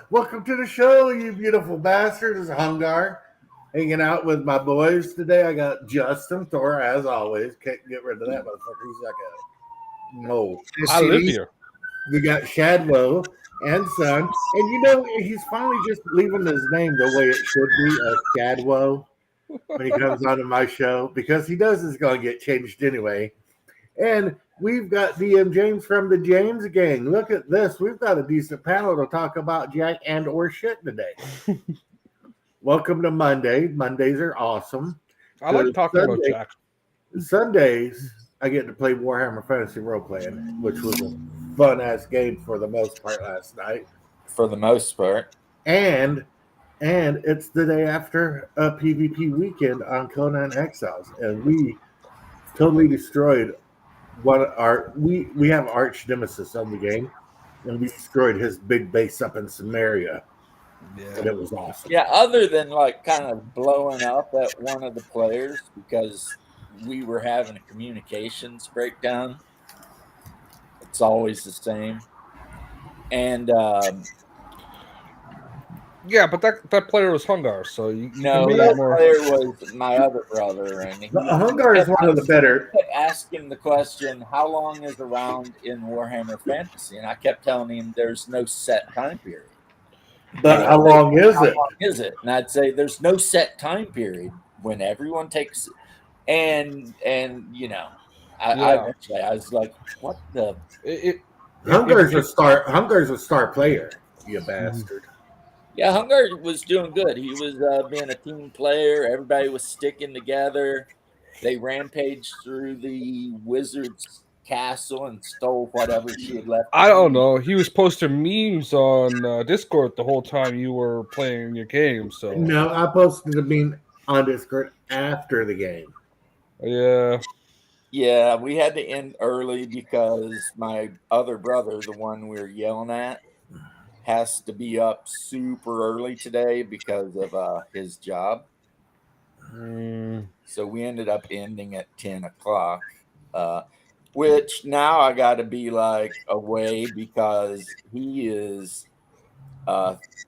Welcome to the show, you beautiful bastards. This is Hungar, hanging out with my boys today. I got Justin Thor, as always. Can't get rid of that motherfucker. He's like a mole. I live here. We got Shadwo and Son. And he's finally just leaving his name the way it should be, Shadwo, when he comes onto my show, because he knows it's going to get changed anyway. And we've got DM James from the James Gang. Look at this. We've got a decent panel to talk about Jack and or shit today. Welcome to Monday. Mondays are awesome. I like talking about Jack. Sundays, I get to play Warhammer Fantasy Role Playing, which was a fun-ass game for the most part last night. For the most part. And it's the day after a PvP weekend on Conan Exiles. And we totally destroyed we have arch nemesis on the game, and we destroyed his big base up in Samaria. Yeah, and it was awesome. Yeah, other than like kind of blowing up at one of the players because we were having a communications breakdown. It's always the same. And yeah, but that player was Hungar, so you no, that player was my other brother, and Hungar is one of the better. Asking the question, "How long is a round in Warhammer Fantasy?" And I kept telling him, "There's no set time period." But how long is it? How long is it? And I'd say, "There's no set time period when everyone takes." And I was like, "What the?" Hungar's a star player, you bastard. Yeah, Hungar was doing good. He was being a team player. Everybody was sticking together. They rampaged through the wizard's castle and stole whatever she had left. I don't know. He was posting memes on Discord the whole time you were playing your game. So no, I posted a meme on Discord after the game. Yeah, we had to end early because my other brother, the one we were yelling at, has to be up super early today because of his job. So we ended up ending at 10 o'clock, which now I got to be like away because he is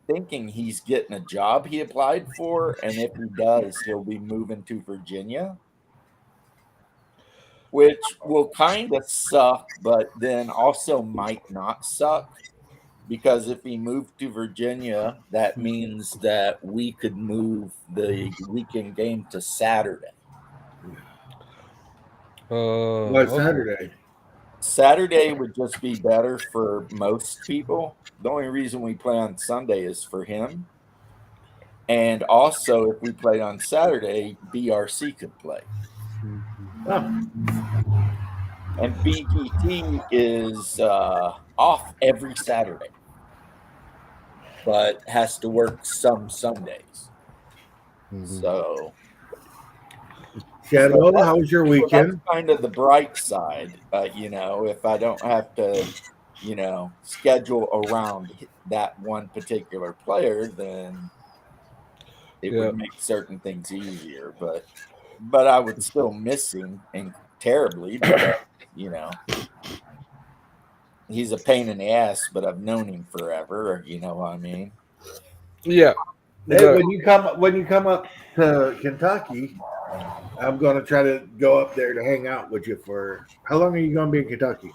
thinking he's getting a job he applied for. And if he does, he'll be moving to Virginia, which will kind of suck, but then also might not suck. Because if he moved to Virginia, that means that we could move the weekend game to Saturday. Why Saturday? Saturday would just be better for most people. The only reason we play on Sunday is for him. And also, if we played on Saturday, BRC could play. Oh. And BGT is off every Saturday, but has to work some Sundays. So, Shadow, how was your weekend? That's kind of the bright side. If I don't have to, schedule around that one particular player, then it would make certain things easier. But I would still miss him and terribly because, he's a pain in the ass, but I've known him forever. You know what I mean? Yeah. Hey, when you come up to Kentucky, I'm going to try to go up there to hang out with you for how long are you going to be in Kentucky?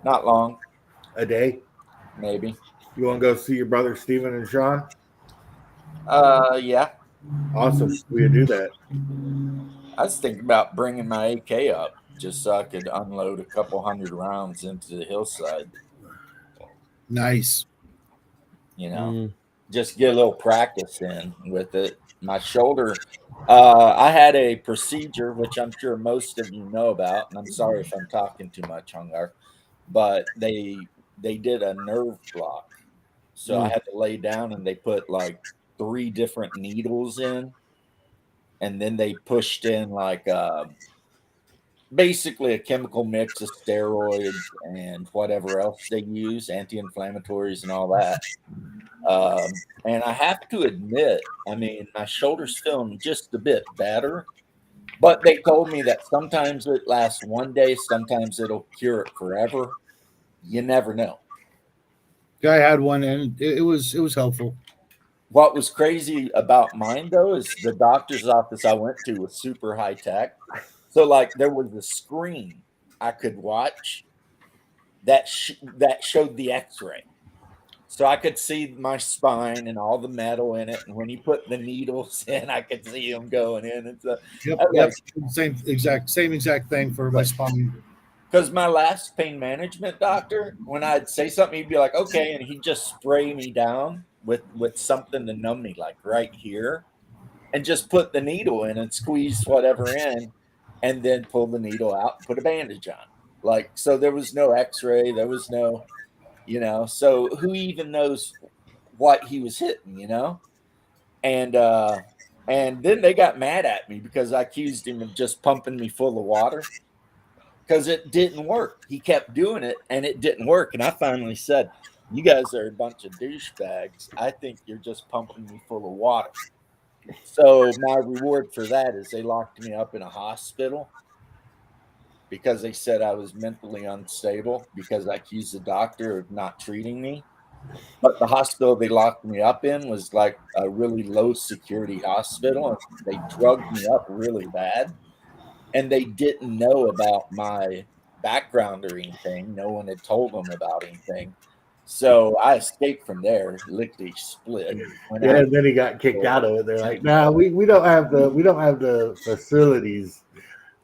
Not long. A day? Maybe. You want to go see your brother Steven and Sean? Yeah. Awesome. We'll do that. I was thinking about bringing my AK up just so I could unload a couple hundred rounds into the hillside. Nice. Just get a little practice in with it. My shoulder, I had a procedure, which I'm sure most of you know about, and I'm sorry if I'm talking too much, Hungar, but they did a nerve block. So I had to lay down and they put like 3 different needles in. And then they pushed in like basically a chemical mix of steroids and whatever else they use, anti-inflammatories and all that. And I have to admit, my shoulder's feeling just a bit better. But they told me that sometimes it lasts one day, sometimes it'll cure it forever. You never know. Guy had one, and it was helpful. What was crazy about mine though is the doctor's office I went to was super high tech. So like there was a screen I could watch that showed the X-ray. So I could see my spine and all the metal in it, and when he put the needles in, I could see them going in and stuff. Yep, I was yep. like, Same exact thing for my spine. because my last pain management doctor, when I'd say something, he'd be like, "Okay," and he'd just spray me down with something to numb me, like right here, and just put the needle in and squeeze whatever in, and then pull the needle out and put a bandage on. Like, so there was no X-ray, there was no, so who even knows what he was hitting, And then they got mad at me because I accused him of just pumping me full of water because it didn't work. He kept doing it and it didn't work. And I finally said, "You guys are a bunch of douchebags. I think you're just pumping me full of water." So my reward for that is they locked me up in a hospital because they said I was mentally unstable because I accused the doctor of not treating me. But the hospital they locked me up in was like a really low security hospital. And they drugged me up really bad. And they didn't know about my background or anything. No one had told them about anything. So I escaped from there, lickety split. Yeah, and then he got kicked out of it. They're like, "No, we don't have the facilities."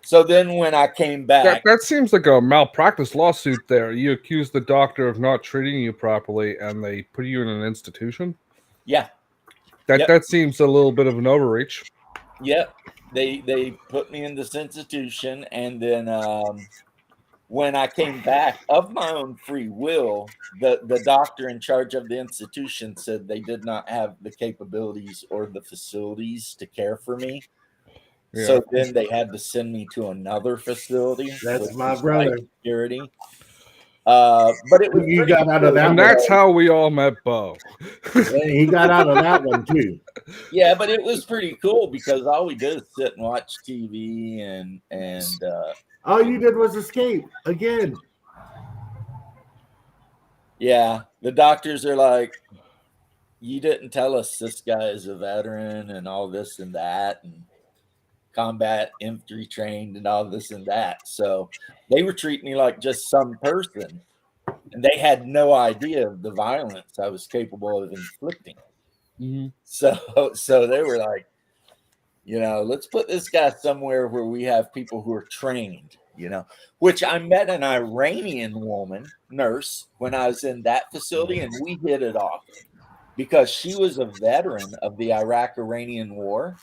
So then when I came back, That seems like a malpractice lawsuit there. You accuse the doctor of not treating you properly and they put you in an institution? yeah, That seems a little bit of an overreach. yep. They put me in this institution, and then when I came back of my own free will, the doctor in charge of the institution said they did not have the capabilities or the facilities to care for me. Yeah. So then they had to send me to another facility. That's which my was brother. Security. But it was You got out of that And one. that's how we all met Bo. And he got out of that one too. Yeah, but it was pretty cool because all we did is sit and watch TV and All you did was escape again. yeah, the doctors are like, "You didn't tell us this guy is a veteran and all this and that and combat infantry trained and all this and that." So they were treating me like just some person, and they had no idea of the violence I was capable of inflicting. Mm-hmm. So they were like, let's put this guy somewhere where we have people who are trained, which I met an Iranian nurse when I was in that facility, and we hit it off because she was a veteran of the Iraq-Iranian War.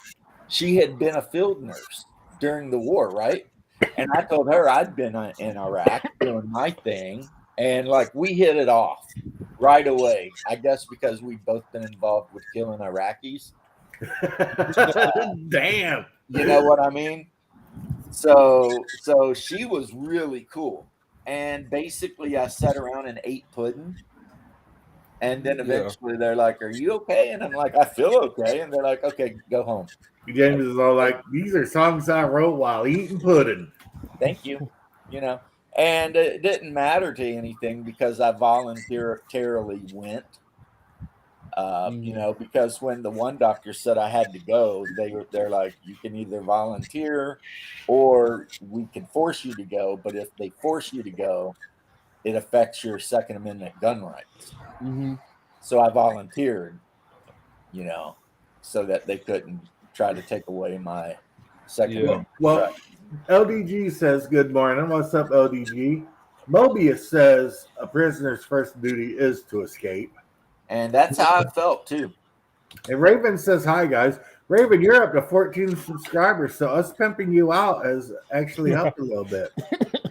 She had been a field nurse during the war, right? And I told her I'd been in Iraq doing my thing, and like we hit it off right away. I guess because we've both been involved with killing Iraqis. Damn. You know what I mean? So she was really cool. And basically I sat around and ate pudding. And then eventually they're like, "Are you okay?" And I'm like, "I feel okay." And they're like, "Okay, go home." James is all like, "These are songs I wrote while eating pudding." Thank you. And it didn't matter to anything because I voluntarily went. Because when the one doctor said I had to go, they're like, "You can either volunteer or we can force you to go. But if they force you to go, it affects your Second Amendment gun rights." Mm-hmm. So I volunteered, so that they couldn't try to take away my Second Amendment. Well, right. LDG says, "Good morning. What's up, LDG?" Mobius says, "A prisoner's first duty is to escape." And that's how I felt too. And Raven says, "Hi, guys." Raven, you're up to 14 subscribers, so us pimping you out has actually helped a little bit.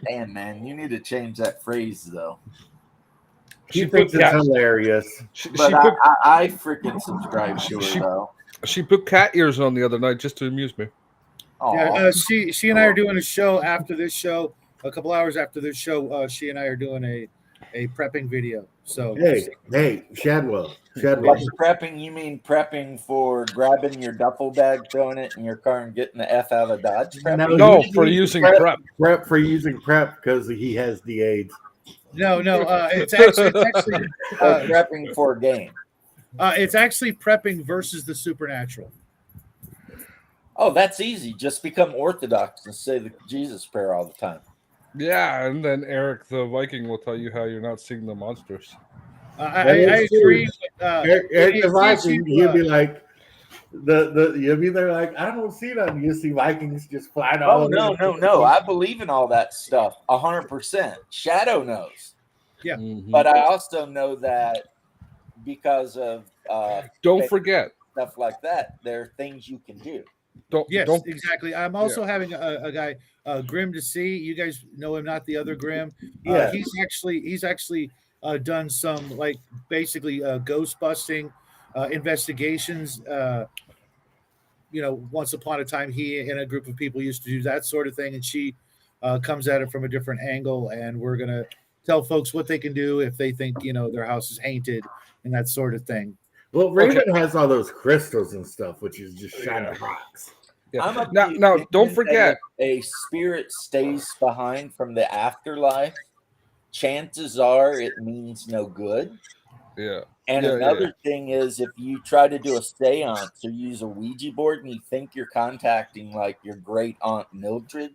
Damn, man, you need to change that phrase though. She thinks it's hilarious. I freaking subscribe to her though. She put cat ears on the other night just to amuse me. Yeah, she and I are doing a show after this show. A couple hours after this show, she and I are doing a prepping video. So hey, Shadwell. Like prepping, you mean prepping for grabbing your duffel bag, throwing it in your car, and getting the F out of Dodge? No, for using prep. Prep for using prep because he has the AIDS. No, it's actually Or prepping for a game. it's actually prepping versus the supernatural. Oh, that's easy. Just become Orthodox and say the Jesus prayer all the time. Yeah, and then Eric the Viking will tell you how you're not seeing the monsters. I agree. Eric the Viking, he'll be like, you'll be there like, I don't see nothing. You see Vikings just flying all over. No. I believe in all that stuff 100%. Shadow knows. Yeah. Mhm. But I also know that because of Don't forget stuff like that, there are things you can do. Don't exactly. I'm also having a guy, Grim to see. You guys know him, not the other Grim. Yeah. He's actually done some like basically ghost busting investigations. Once upon a time, he and a group of people used to do that sort of thing, and she comes at it from a different angle. And we're gonna tell folks what they can do if they think their house is haunted and that sort of thing. Well, Raven has all those crystals and stuff, which is just shiny rocks. Yeah. Now, don't forget, if a spirit stays behind from the afterlife, chances are it means no good. Yeah. And another thing is, if you try to do a seance or use a Ouija board and you think you're contacting like your great aunt Mildred,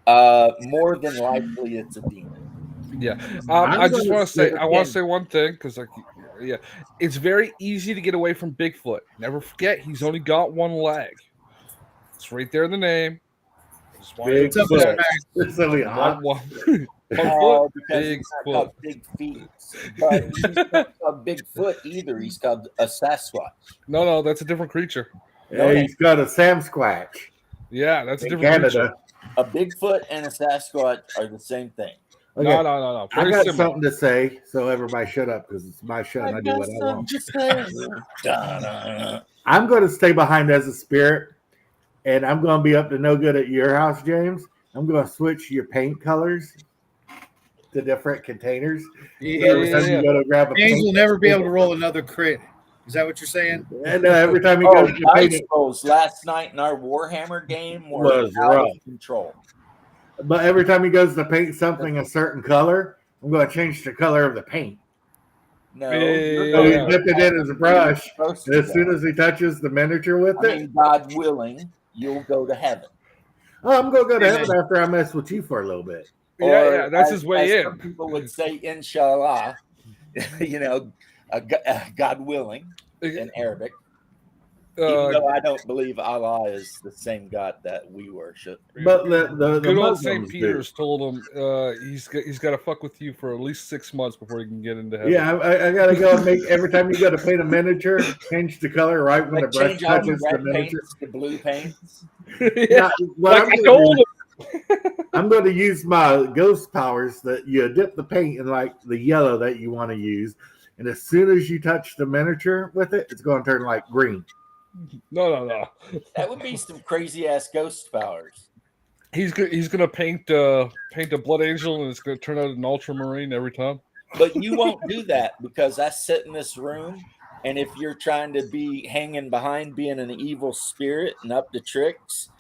more than likely it's a demon. Yeah. I just want to say one thing because it's very easy to get away from Bigfoot. Never forget, he's only got one leg. It's right there in the name. Bigfoot. It's only because he's not called Big Feet, but he's not called Bigfoot either. He's called a Sasquatch. No, that's a different creature. Yeah, he's got a Samsquatch. Yeah, that's a different creature. A Bigfoot and a Sasquatch are the same thing. Okay. No. I got something to say, so everybody shut up because it's my show and I do what I want. I'm going to stay behind as a spirit, and I'm going to be up to no good at your house, James. I'm going to switch your paint colors to different containers. James will never be able to roll another crit. Is that what you're saying? And every time he goes to paint it, last night in our Warhammer game was out of control. But every time he goes to paint something a certain color, I'm going to change the color of the paint. No, so he dipped it in his brush. And as soon as he touches the miniature with it, God willing, you'll go to heaven. Oh, I'm going to go to heaven after I mess with you for a little bit. Yeah, that's his way in. Some people would say, inshallah, God willing in Arabic. Even though I don't believe Allah is the same God that we worship. But the good old St. Peter's told him he's got to fuck with you for at least 6 months before he can get into heaven. Yeah, I got to go and make every time you got to paint a miniature, change the color right when the brush touches the miniature. The blue paints. Yeah, like I told him. I'm going to use my ghost powers that you dip the paint in like the yellow that you want to use, and as soon as you touch the miniature with it, it's going to turn like green. No. That would be some crazy ass ghost powers. He's gonna paint a blood angel, and it's gonna turn out an ultramarine every time. But you won't do that because I sit in this room, and if you're trying to be hanging behind being an evil spirit and up to tricks,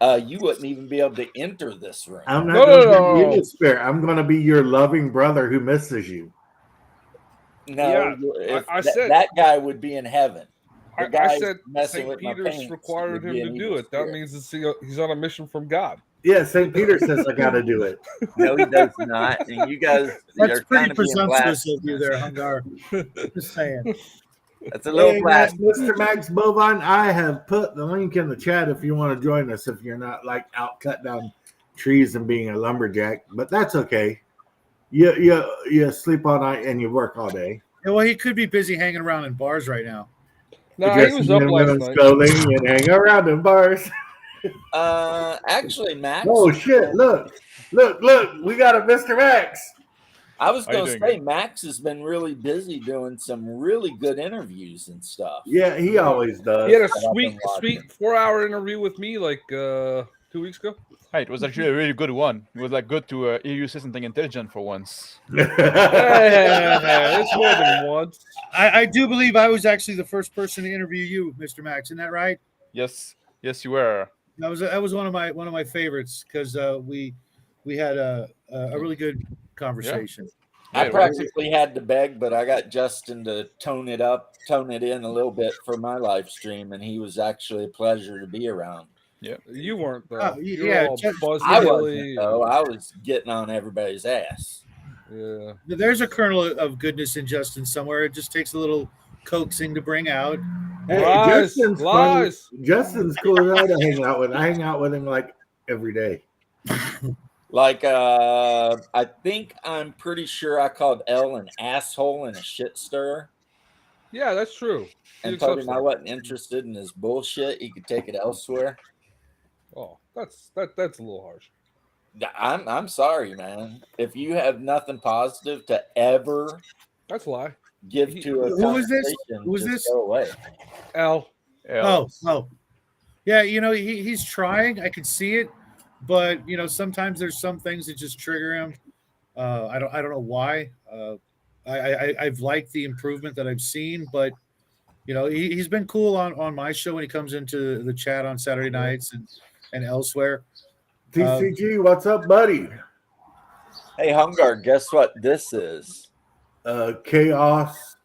you wouldn't even be able to enter this room. I'm not going to be evil spirit. I'm going to be your loving brother who misses you. No, yeah, I said that guy would be in heaven. I said St. Peter's required him to do it. That means he's on a mission from God. Yeah, St. Peter says I got to do it. No, he does not. And you guys are pretty presumptuous of you there, Hungar. Just saying. That's a little blast. Mr. Max Bovine, I have put the link in the chat if you want to join us, if you're not like out cut down trees and being a lumberjack, but that's okay. You sleep all night and you work all day. Yeah, well, he could be busy hanging around in bars right now. No, he was up last night. And hang around in bars. Actually, Max. Oh shit! Look! We got a Mr. Max. I was going to say Max has been really busy doing some really good interviews and stuff. Yeah, he always does. He had a sweet 4-hour interview with me like 2 weeks ago. Hey, it was actually a really good one. It was like good to hear you say something intelligent for once. It's more than once. I do believe I was actually the first person to interview you, Mr. Max. Isn't that right? Yes, you were. That was one of my favorites because we had a really good conversation. I practically had to beg, but I got Justin to tone it in a little bit for my live stream, and he was actually a pleasure to be around. Yeah, you weren't though. You were yeah, all Buzz I Haley. wasn't though. I was getting on everybody's ass. Yeah, there's a kernel of goodness in Justin somewhere. It just takes a little coaxing to bring out. Hey, lies, Justin's lies. funny. Justin's cool guy to hang out with. I hang out with him like every day. Like, I think I'm pretty sure I called Elle an asshole and a shit stirrer. Yeah, that's true. And told him I wasn't interested in his bullshit. He could take it elsewhere. Oh, that's a little harsh. I'm sorry, man. If you have nothing positive to ever That's a lie. give to a Who was this? conversation, Who was just this? go away. L. Oh. Yeah, he's trying. I can see it, but sometimes there's some things that just trigger him. I don't know why. I've liked the improvement that I've seen, but he's been cool on my show when he comes into the chat on Saturday nights and elsewhere. TCG, what's up, buddy? Hey, Hungar, guess what this is? Chaos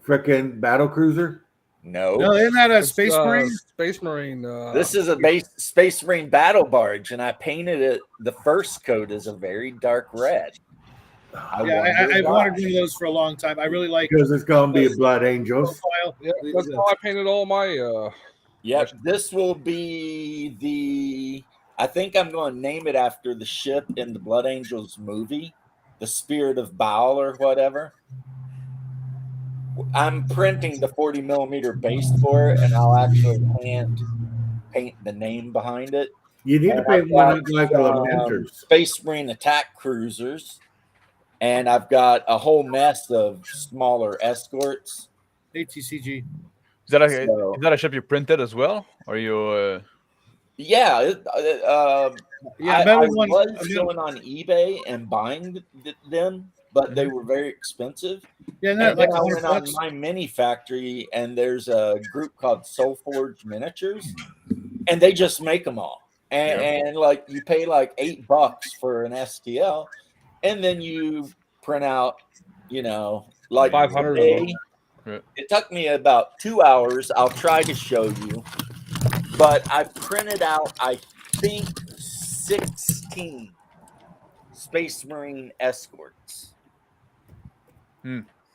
freaking battle cruiser. No, isn't that a Space Marine? Space Marine. This is a Space Marine battle barge, and I painted it. The first coat is a very dark red. I've wanted one of those for a long time. I really like because it's gonna be a Blood Angels. Profile. Yeah, that's how I painted all my. Yeah, this will be the. I think I'm going to name it after the ship in the Blood Angels movie, the Spirit of Baal or whatever. I'm printing the 40 millimeter base for it, and I'll actually hand paint the name behind it. You need to paint one like the Lamenters. Space Marine attack cruisers, and I've got a whole mess of smaller escorts. ATCG. Is that a ship you printed as well? Or you? Yeah, I was going on eBay and buying them, but they were very expensive. Yeah, and then I went on My Mini Factory, and there's a group called Soulforge Miniatures, and they just make them all. And like you pay like $8 for an STL, and then you print out, like 500 of them. It took me about 2 hours. I'll try to show you, but I printed out, I think, 16 Space Marine escorts.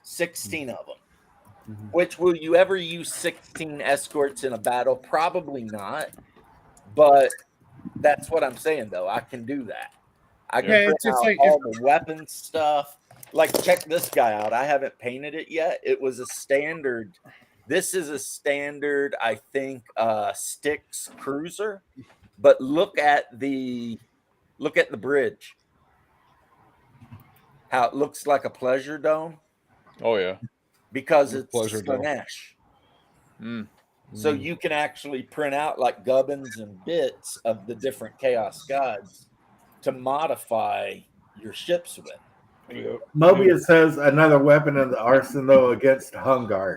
16 of them. Which, will you ever use 16 escorts in a battle? Probably not. But that's what I'm saying, though. I can do that. I can print out all the weapon stuff. Like, check this guy out. I haven't painted it yet. It was a standard. This is a standard, I think, Styx cruiser. But look at the bridge. How it looks like a pleasure dome. Oh yeah. Because it's pleasure dome. Slanesh. So you can actually print out like gubbins and bits of the different Chaos Gods to modify your ships with. Mobius says another weapon in the arsenal against Hungar.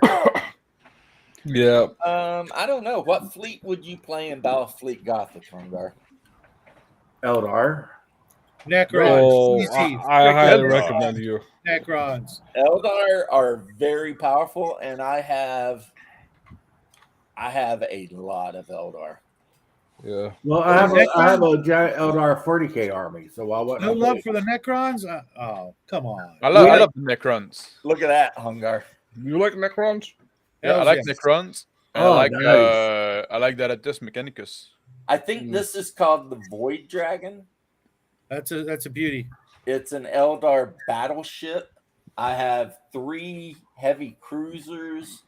Yeah. I don't know. What fleet would you play in Battlefleet Gothic, Hungar? Eldar. Necrons. I highly recommend you. Necrons. Eldar are very powerful, and I have a lot of Eldar. Yeah. Well, I have a giant Eldar 40K army, so why wouldn't No love for the Necrons? Oh, come on. I love the Necrons. Look at that, Hungar. You like Necrons? Yeah, I like Necrons. And nice. I like that Adeptus Mechanicus. I think this is called the Void Dragon. That's a beauty. It's an Eldar battleship. I have 3 heavy cruisers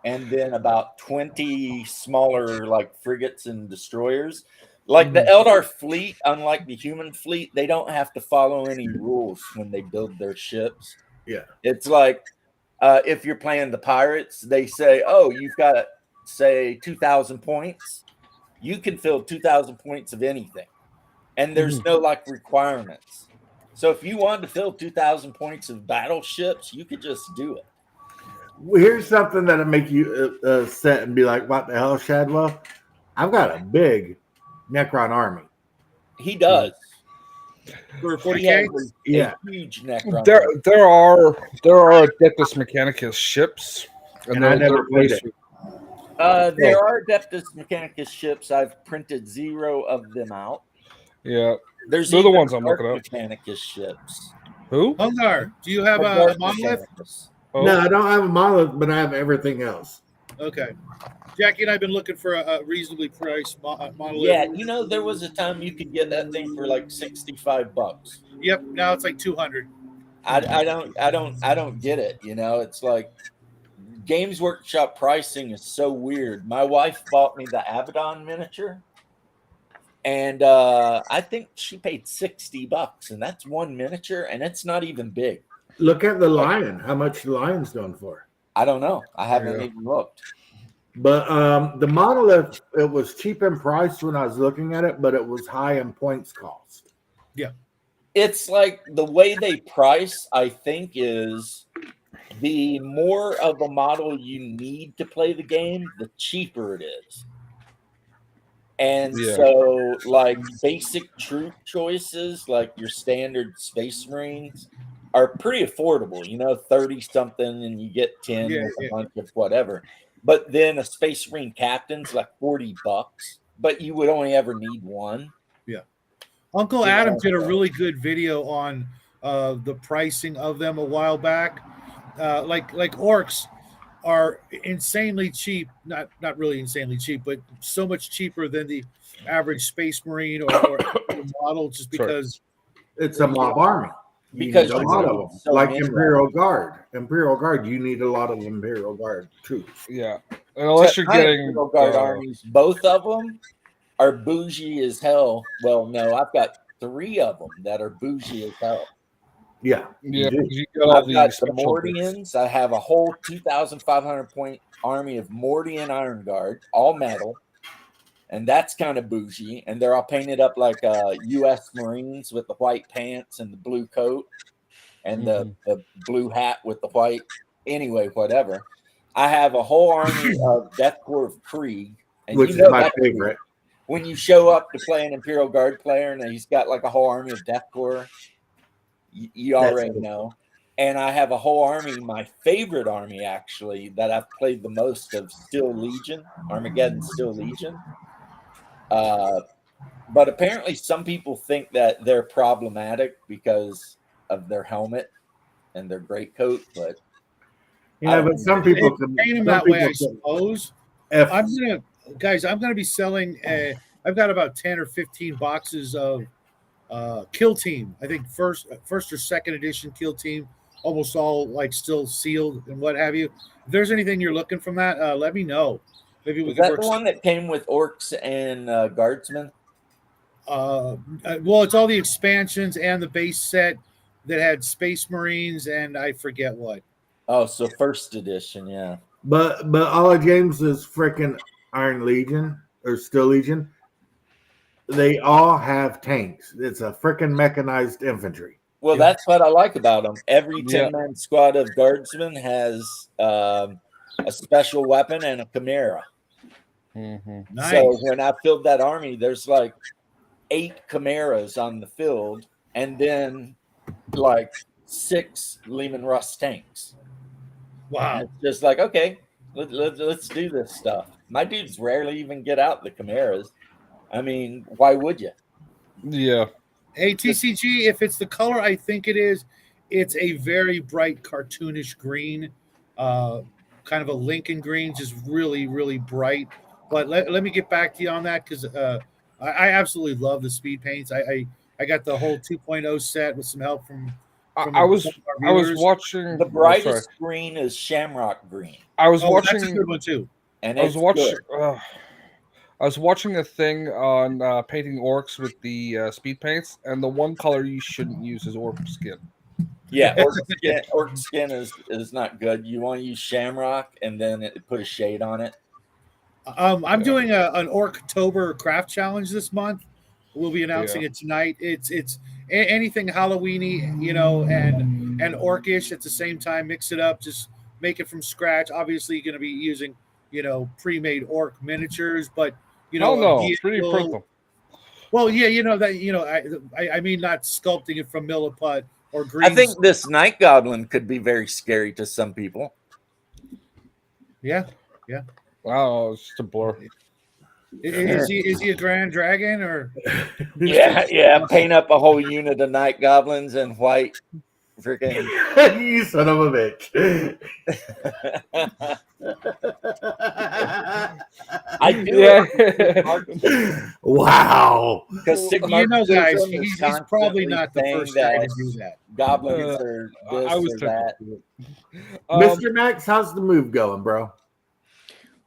and then about 20 smaller like frigates and destroyers. Like the Eldar fleet, unlike the human fleet, they don't have to follow any rules when they build their ships. Yeah. It's like if you're playing the pirates, they say, oh, you've got, say, 2,000 points. You can fill 2,000 points of anything. And there's no like requirements. So if you wanted to fill 2,000 points of battleships, you could just do it. Well, here's something that'll make you set and be like, what the hell, Shadwell? I've got a big Necron army. He does. for He 40K. has Yeah. a huge neck on There are Adeptus Mechanicus ships, And I never played it. There are Adeptus Mechanicus ships. I've printed 0 of them out. Yeah, There's they're the even ones I'm Dark looking up. Mechanicus ships. Who? Hungar, do you have a Dark monolith? Mechanicus. Oh, No, I don't have a monolith, but I have everything else. Okay. Jackie and I have been looking for a reasonably priced monolith. Yeah, there was a time you could get that thing for like $65. Yep. Now it's like 200. I don't get it. It's like Games Workshop pricing is so weird. My wife bought me the Abaddon miniature, and I think she paid $60, and that's one miniature, and it's not even big. Look at the lion. How much the lion's going for? I don't know. I haven't even looked. But the monolith, it was cheap in price when I was looking at it, but it was high in points cost. Yeah. It's like the way they price, I think, is the more of a model you need to play the game, the cheaper it is. And so, like, basic troop choices, like your standard Space Marines, are pretty affordable. 30 something, and you get 10 with a bunch of whatever. But then a Space Marine captain's like $40, but you would only ever need one. Yeah. Uncle Adam did a really good video on the pricing of them a while back. Like orcs are insanely cheap, not really insanely cheap, but so much cheaper than the average Space Marine or model, just because it's a mob army. Because a lot of them, like Imperial Guard. You need a lot of Imperial Guard troops. Yeah, and unless you're getting Imperial Guard armies, both of them are bougie as hell. Well, no, I've got 3 of them that are bougie as hell. Yeah. You I've got the Mordians. I have a whole 2,500 point army of Mordian Iron Guard, all metal. And that's kind of bougie. And they're all painted up like U.S. Marines with the white pants and the blue coat and the blue hat with the white. Anyway, whatever. I have a whole army of Death Corps of Krieg. And which is my favorite. When you show up to play an Imperial Guard player and he's got like a whole army of Death Corps, you already know. And I have a whole army, my favorite army actually, that I've played the most of, Steel Legion, Armageddon Steel Legion. But apparently some people think that they're problematic because of their helmet and their greatcoat, but but some people can paint them that way, I suppose. I'm gonna be selling I've got about 10 or 15 boxes of Kill Team. I think first or second edition Kill Team, almost all like still sealed and what have you. If there's anything you're looking from that, let me know. Maybe we was can that work. The one that came with Orcs and Guardsmen? Well, it's all the expansions and the base set that had Space Marines and I forget what. Oh, so first edition, yeah. But all of James's freaking Iron Legion or Steel Legion, they all have tanks. It's a freaking mechanized infantry. Well, that's what I like about them. Every 10-man squad of Guardsmen has a special weapon and a Chimera. Nice. So when I filled that army, there's like 8 Chimeras on the field, and then like 6 Lehman Russ tanks. Wow! And it's just like, okay, let's do this stuff. My dudes rarely even get out the Chimeras. I mean, why would you? Yeah. Hey, TCG, if it's the color I think it is, it's a very bright cartoonish green, kind of a Lincoln green, just really, really bright. But let me get back to you on that because I absolutely love the speed paints. I got the whole 2.0 set with some help from I was watching. The brightest green is Shamrock Green. I was watching. That's a good one too. And I was watching. I was watching a thing on painting orcs with the speed paints, and the one color you shouldn't use is orc skin. Yeah, orc skin is not good. You want to use Shamrock and then put a shade on it. I'm doing an Orktober craft challenge this month. We'll be announcing it tonight. It's anything Halloweeny, and orcish at the same time. Mix it up. Just make it from scratch. Obviously, you're going to be using pre-made orc miniatures, but pretty purple. Well, yeah, I mean, not sculpting it from milliput or green. I think this night goblin could be very scary to some people. Yeah. Wow, it's just a blur. Is he a grand dragon or? Yeah. Paint up a whole unit of night goblins in white. Freaking You son of a bitch. I do. Yeah. Wow. Because guys, he's probably not the first guy to do that. Goblins are this I was or that. Mr. Max, how's the move going, bro?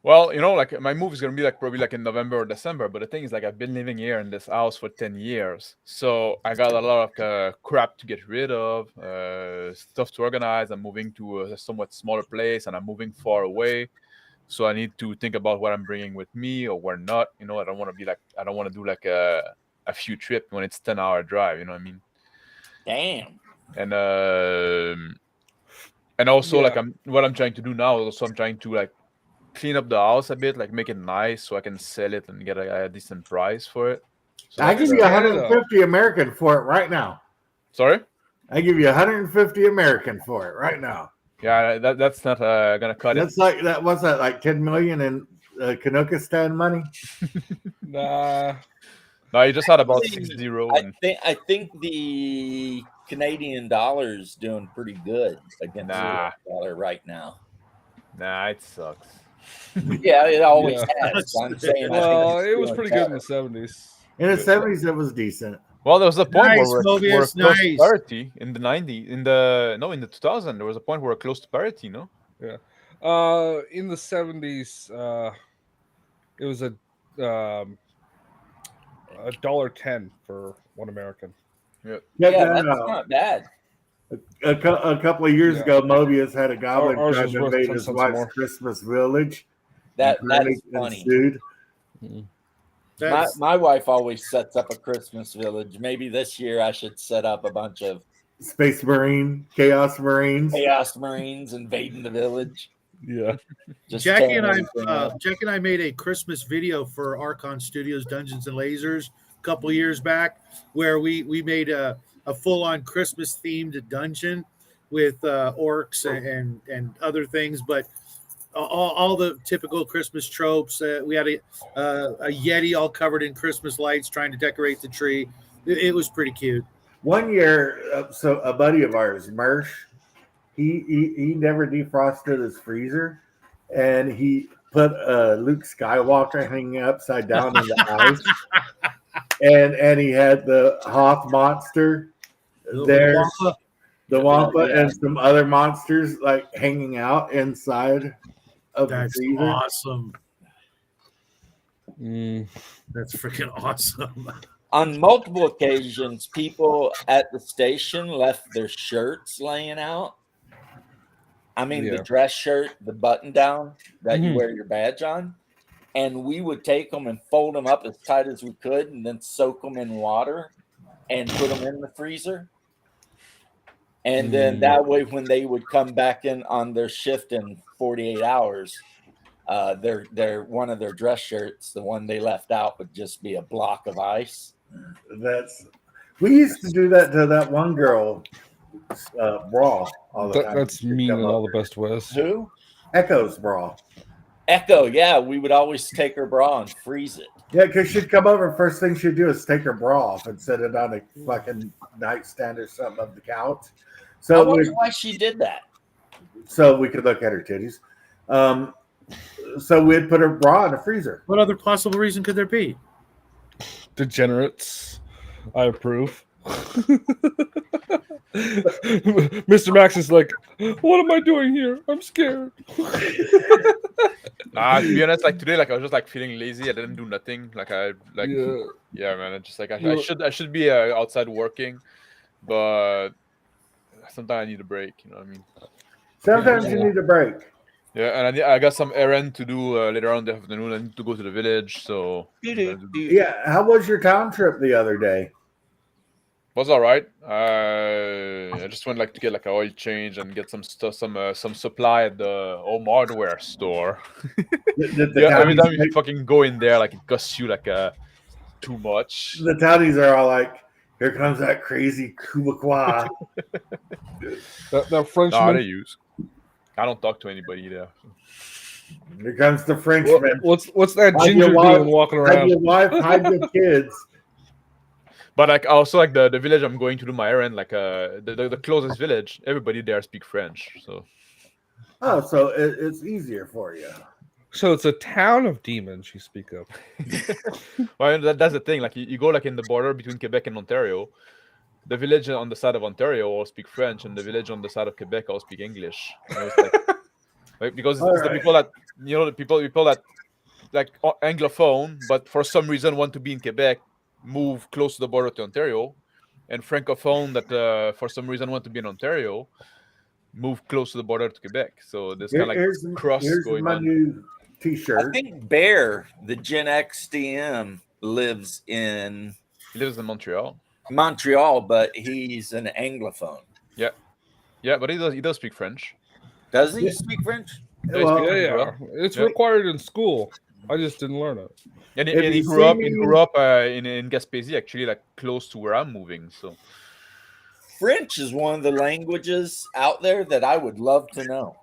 Well, like my move is gonna be like probably like in November or December. But the thing is, like, I've been living here in this house for 10 years, so I got a lot of crap to get rid of, stuff to organize. I'm moving to a somewhat smaller place, and I'm moving far away, so I need to think about what I'm bringing with me or where not. I don't want to do like a few trip when it's 10-hour drive. You know what I mean? Damn. And also like what I'm trying to do now is also I'm trying to like clean up the house a bit, like make it nice so I can sell it and get a decent price for it. So I give you 150 American for it right now. Sorry? I give you 150 American for it right now. Yeah, that's not gonna cut it. That's like that. What's that? Like 10 million in Kanokistan money? Nah. No, you just had about 6-0. I think the Canadian dollar's doing pretty good against the dollar right now. Nah, it sucks. Yeah, it always has. I'm saying. Well, it was pretty good in the 70s. In the 70s, it was decent. Well, there was a point where we're close to nice. parity in the 90s. In the 2000, there was a point where we're close to parity. No. Yeah. In the 70s, it was $1.10 for $1 American. Yeah, that's not bad. A couple of years ago, Mobius had a goblin try to invade his wife's Christmas village. That is funny. My wife always sets up a Christmas village. Maybe this year I should set up a bunch of Space Marine, Chaos Marines invading the village. Yeah. Jackie and I made a Christmas video for Archon Studios Dungeons and Lasers a couple years back, where we made a full-on Christmas themed dungeon with orcs and other things, but all the typical Christmas tropes. We had a Yeti all covered in Christmas lights trying to decorate the tree. It was pretty cute. One year, so a buddy of ours, Mersh, he never defrosted his freezer, and he put Luke Skywalker hanging upside down in the ice, and he had the Hoth monster there, the Wampa, and some other monsters like hanging out inside of the freezer. Awesome. That's freaking awesome. On multiple occasions, people at the station left their shirts laying out. I mean, the dress shirt, the button down that you wear your badge on. And we would take them and fold them up as tight as we could and then soak them in water and put them in the freezer. And then that way, when they would come back in on their shift in 48 hours, their one of their dress shirts, the one they left out, would just be a block of ice. We used to do that to that one girl, bra. All the time. That's mean in all the best ways. Who? Echo's bra. Echo, yeah, we would always take her bra and freeze it. Yeah, because she'd come over, first thing she'd do is take her bra off and set it on a fucking nightstand or something of the couch. So I wonder why she did that. So we could look at her titties. So we'd put her bra in the freezer. What other possible reason could there be? Degenerates. I approve. Mr. Max is like, what am I doing here? I'm scared. To be honest, like today, like I was just like feeling lazy. I didn't do nothing. Yeah, man. It's just like I should be outside working, but sometimes I need a break. You know what I mean? Sometimes you need a break. Yeah, and I got some errand to do later on in the afternoon. I need to go to the village. So yeah, how was your town trip the other day? Was all right. I just went like to get like an oil change and get some stuff, some supply at the home hardware store. Every time you fucking go in there, like it costs you like too much. The townies are all like, "Here comes that crazy Kubakwa." That Frenchman. No, they use. I don't talk to anybody there. Here comes the Frenchman. What's that Hide ginger your wife, doing walking hide around? your wife, hide your kids. But like also like the village I'm going to do my errand, like the closest village, everybody there speak French. So Oh, so it's easier for you. So it's a town of demons you speak of. well, that's the thing. Like you go like in the border between Quebec and Ontario. The village on the side of Ontario all speak French, and the village on the side of Quebec all speak English. Like, because it's the people that the people that like Anglophone, but for some reason want to be in Quebec, move close to the border to Ontario, and Francophone that for some reason want to be in Ontario, move close to the border to Quebec. So there's kind of like cross going my on. New T-shirt. I think Bear, the Gen X DM, lives in Montreal, but he's an Anglophone. Yeah, but he does speak French. Does he speak French? Yeah. It's required in school. I just didn't learn it. And he grew up in Gaspésie, actually, like close to where I'm moving. So French is one of the languages out there that I would love to know.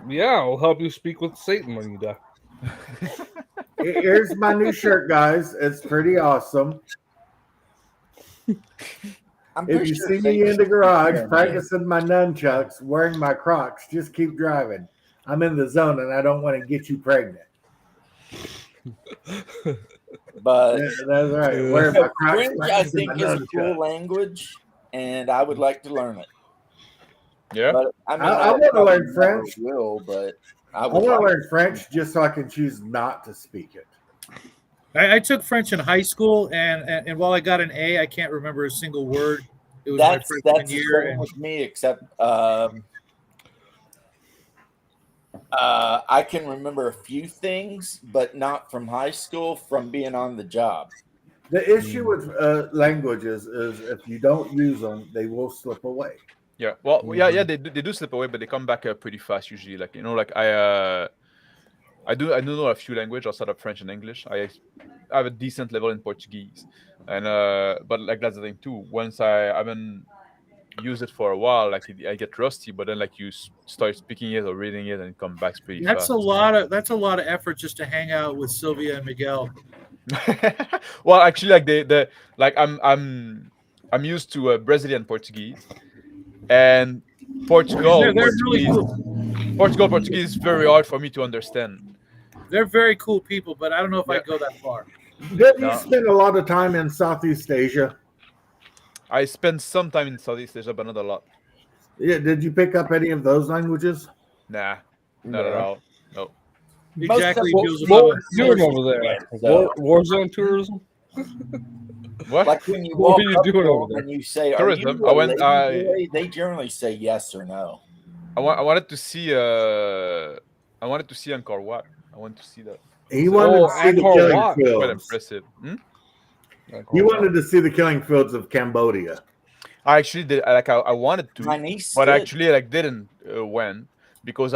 Yeah, I'll help you speak with Satan when you die. Here's my new shirt, guys. It's pretty awesome. If you see me in the garage practicing my nunchucks, wearing my Crocs, just keep driving. I'm in the zone and I don't want to get you pregnant. But that's right. Wearing my Crocs, French, I think, is a cool language, and I would like to learn it. Yeah, but I mean, I want to learn French. But I want to learn French just so I can choose not to speak it. I took French in high school, and while I got an A, I can't remember a single word. It was my freshman year. And with me, except I can remember a few things, but not from high school, from being on the job. The issue with languages is if you don't use them, they will slip away. Yeah, well, they do slip away, but they come back pretty fast usually. Like like I do know a few languages outside of French and English. I have a decent level in Portuguese, and but like that's the thing too. Once I haven't used it for a while, like I get rusty. But then like you start speaking it or reading it, and it comes back pretty fast. That's a lot of effort just to hang out with Sylvia and Miguel. Well, actually, like I'm used to Brazilian Portuguese, and Portugal really cool. Portuguese is very hard for me to understand. They're very cool people, but I don't know if I'd go that far. Didn't you spend a lot of time in Southeast Asia? I spent some time in Southeast Asia, but not a lot. Yeah, did you pick up any of those languages? Nah, not at all. No. Exactly. What were you doing over there? Warzone tourism? What? Like when you What walk were you doing over there? and you say, tourism. They generally say yes or no. I wanted to see Angkor Wat. I want to see that. He wanted to see the killing fields. Quite impressive. He wanted to see the killing fields of Cambodia. I actually did. Like I wanted to, My niece but did. actually like didn't went because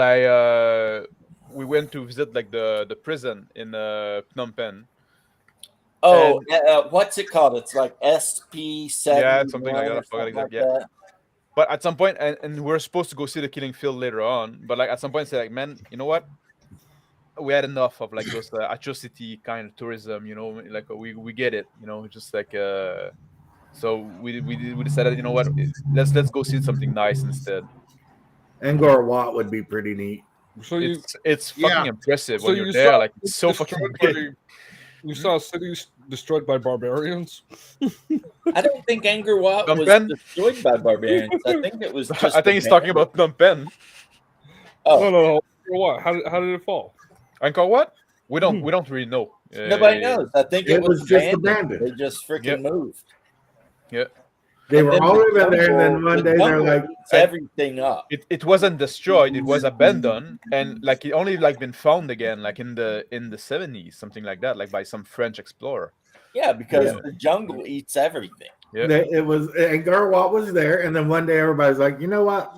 we went to visit like the prison in Phnom Penh. Oh, what's it called? It's like SP7. Yeah, something like that. I forgot exactly. Yeah. But at some point, and we're supposed to go see the killing field later on. But like at some point, say like, man, you know what? We had enough of like those atrocity kind of tourism. Like we get it. Just like so we decided, you know what? Let's go see something nice instead. Angkor Wat would be pretty neat. So it's fucking impressive when you're there. Like it's so fucking big. You saw cities destroyed by barbarians? I don't think Angkor Wat was destroyed by barbarians. I think it was just. I think he's talking about Phnom Penh. Oh no! What? How did it fall? Angkor Wat? We don't really know. Nobody knows. I think it was just abandoned. They just freaking moved. Yeah. They were all in there, and then one day they're like, everything up. It wasn't destroyed; it was abandoned, and like it only like been found again, like in the 70s, something like that, like by some French explorer. Yeah, because the jungle eats everything. Yeah, it was Angkor Wat was there, and then one day everybody's like, you know what?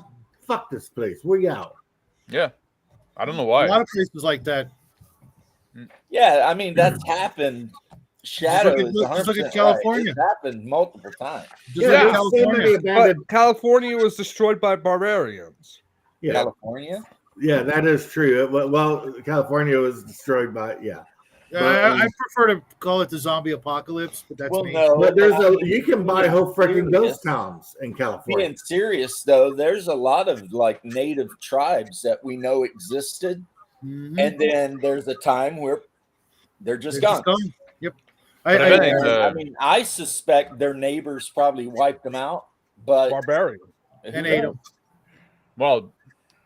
Fuck this place. We out. Yeah, I don't know why. A lot of places like that. Yeah, I mean that's happened. Shadow is just look at 100% California. Right. It's happened multiple times. Just look at there's so many But abandoned. California was destroyed by barbarians. Yeah, California? yeah, that is true. Well, California was destroyed by But, I prefer to call it the zombie apocalypse, but that's me. no. but you can buy whole freaking ghost towns in California. Being serious though, there's a lot of like native tribes that we know existed, and then there's a time where they're just gone. Yep. I mean, I suspect their neighbors probably wiped them out, but Barbarian and ate them. Well,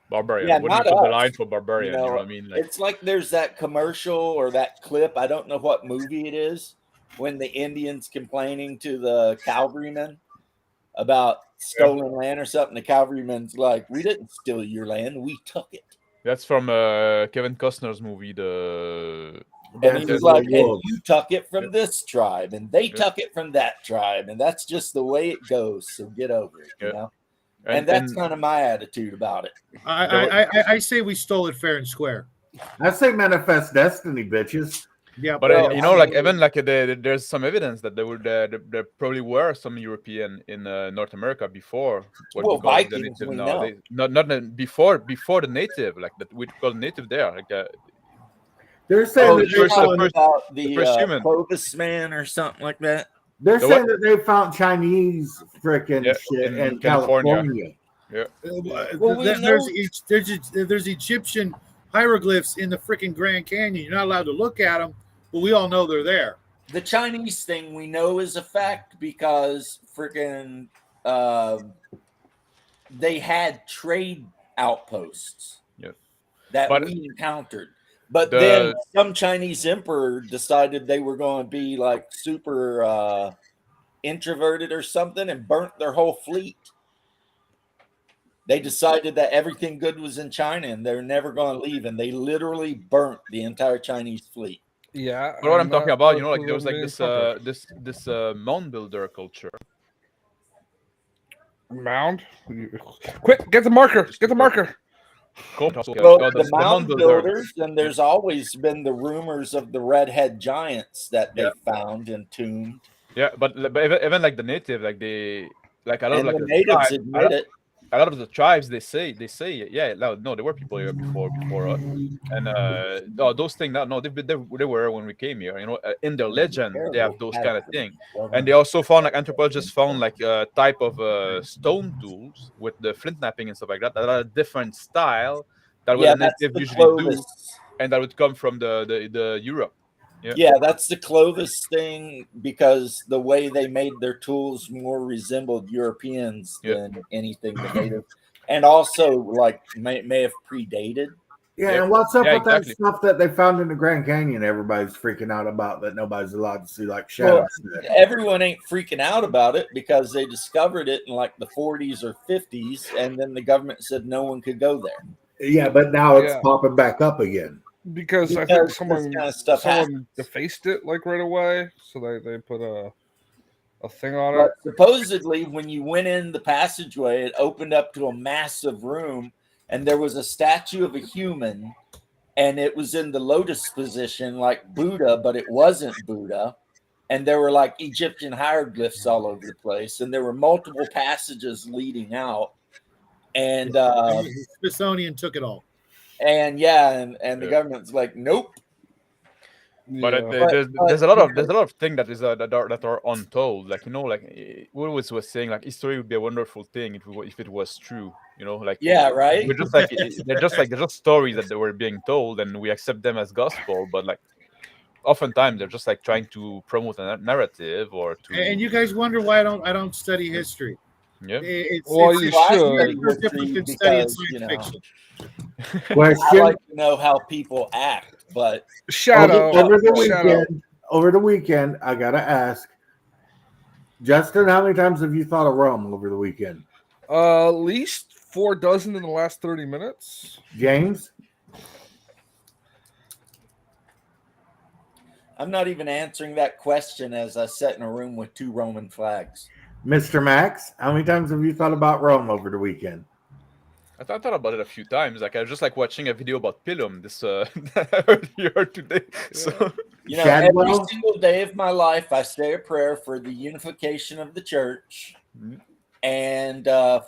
barbarian. Yeah, What do you not put the us. line for barbarian? You know, what I mean? Like, it's like there's that commercial or that clip. I don't know what movie it is when the Indians complaining to the cavalrymen about stolen land or something. The cavalryman's like, "We didn't steal your land. We took it." that's from Kevin Costner's movie. And he was like, "And you took it from this tribe, and they took it from that tribe, and that's just the way it goes. So get over it, you know." And that's kind of my attitude about it. I say we stole it fair and square. I say manifest destiny, bitches. Yeah, but like even like there's some evidence that there probably were some European in North America before what we call Vikings, the native we nowadays. know. Not before the native, like that we call native there. Like they're saying that you're they talking found about the first human. Clovis man or something like that. They're saying that they found Chinese freaking shit in California. Yeah. Well, there's Egyptian hieroglyphs in the freaking Grand Canyon. You're not allowed to look at them, but we all know they're there. The Chinese thing we know is a fact because freaking they had trade outposts that we encountered. But then some Chinese emperor decided they were going to be like super introverted or something and burnt their whole fleet. They decided that everything good was in China and they're never going to leave. And they literally burnt the entire Chinese fleet. Yeah. But what I'm talking about, you know, like there was like this mound builder culture. Mound? Quick, get the marker. Get the marker. Well, the mound builders, and there's always been the rumors of the redhead giants that they found entombed. Yeah, but even like the native, like they, like a lot of like the natives admit it. A lot of the tribes they say, yeah, no, there were people here before us, and those things, no, they were when we came here. You know, in their legend, they have those kind of things, and they also found like anthropologists found like a type of stone tools with the flint knapping and stuff like that are a different style that what the native usually do, and that would come from the Europe. Yeah, that's the Clovis thing because the way they made their tools more resembled Europeans than anything the native, and also like may have predated. Yeah, and what's up with that stuff that they found in the Grand Canyon? Everybody's freaking out about that nobody's allowed to see, like shadows. Well, everyone ain't freaking out about it because they discovered it in like the 40s or 50s, and then the government said no one could go there. Yeah, but now it's popping back up again. Because I think someone defaced it like right away, so they put a thing on it. Supposedly, when you went in the passageway, it opened up to a massive room, and there was a statue of a human, and it was in the lotus position like Buddha, but it wasn't Buddha. And there were like Egyptian hieroglyphs all over the place, and there were multiple passages leading out. And the Smithsonian took it all. And the government's like, nope. But there's a lot of things that are untold. Like, you know, like we always was saying, like history would be a wonderful thing if it was true. You know, like right. We're just like they're just stories that they were being told, and we accept them as gospel. But like, oftentimes they're just like trying to promote a narrative or to. And you guys wonder why I don't study history. Yeah. You should. Different study science fiction. I like to know how people act, but over the weekend, I gotta ask, Justin, how many times have you thought of Rome over the weekend? At least 4 dozen in the last 30 minutes. James? I'm not even answering that question as I sat in a room with 2 Roman flags. Mr. Max, how many times have you thought about Rome over the weekend? I thought about it a few times. Like I was just like watching a video about Pilum this earlier today. Yeah. So You know, Shadwell? every single day of my life, I say a prayer for the unification of the church and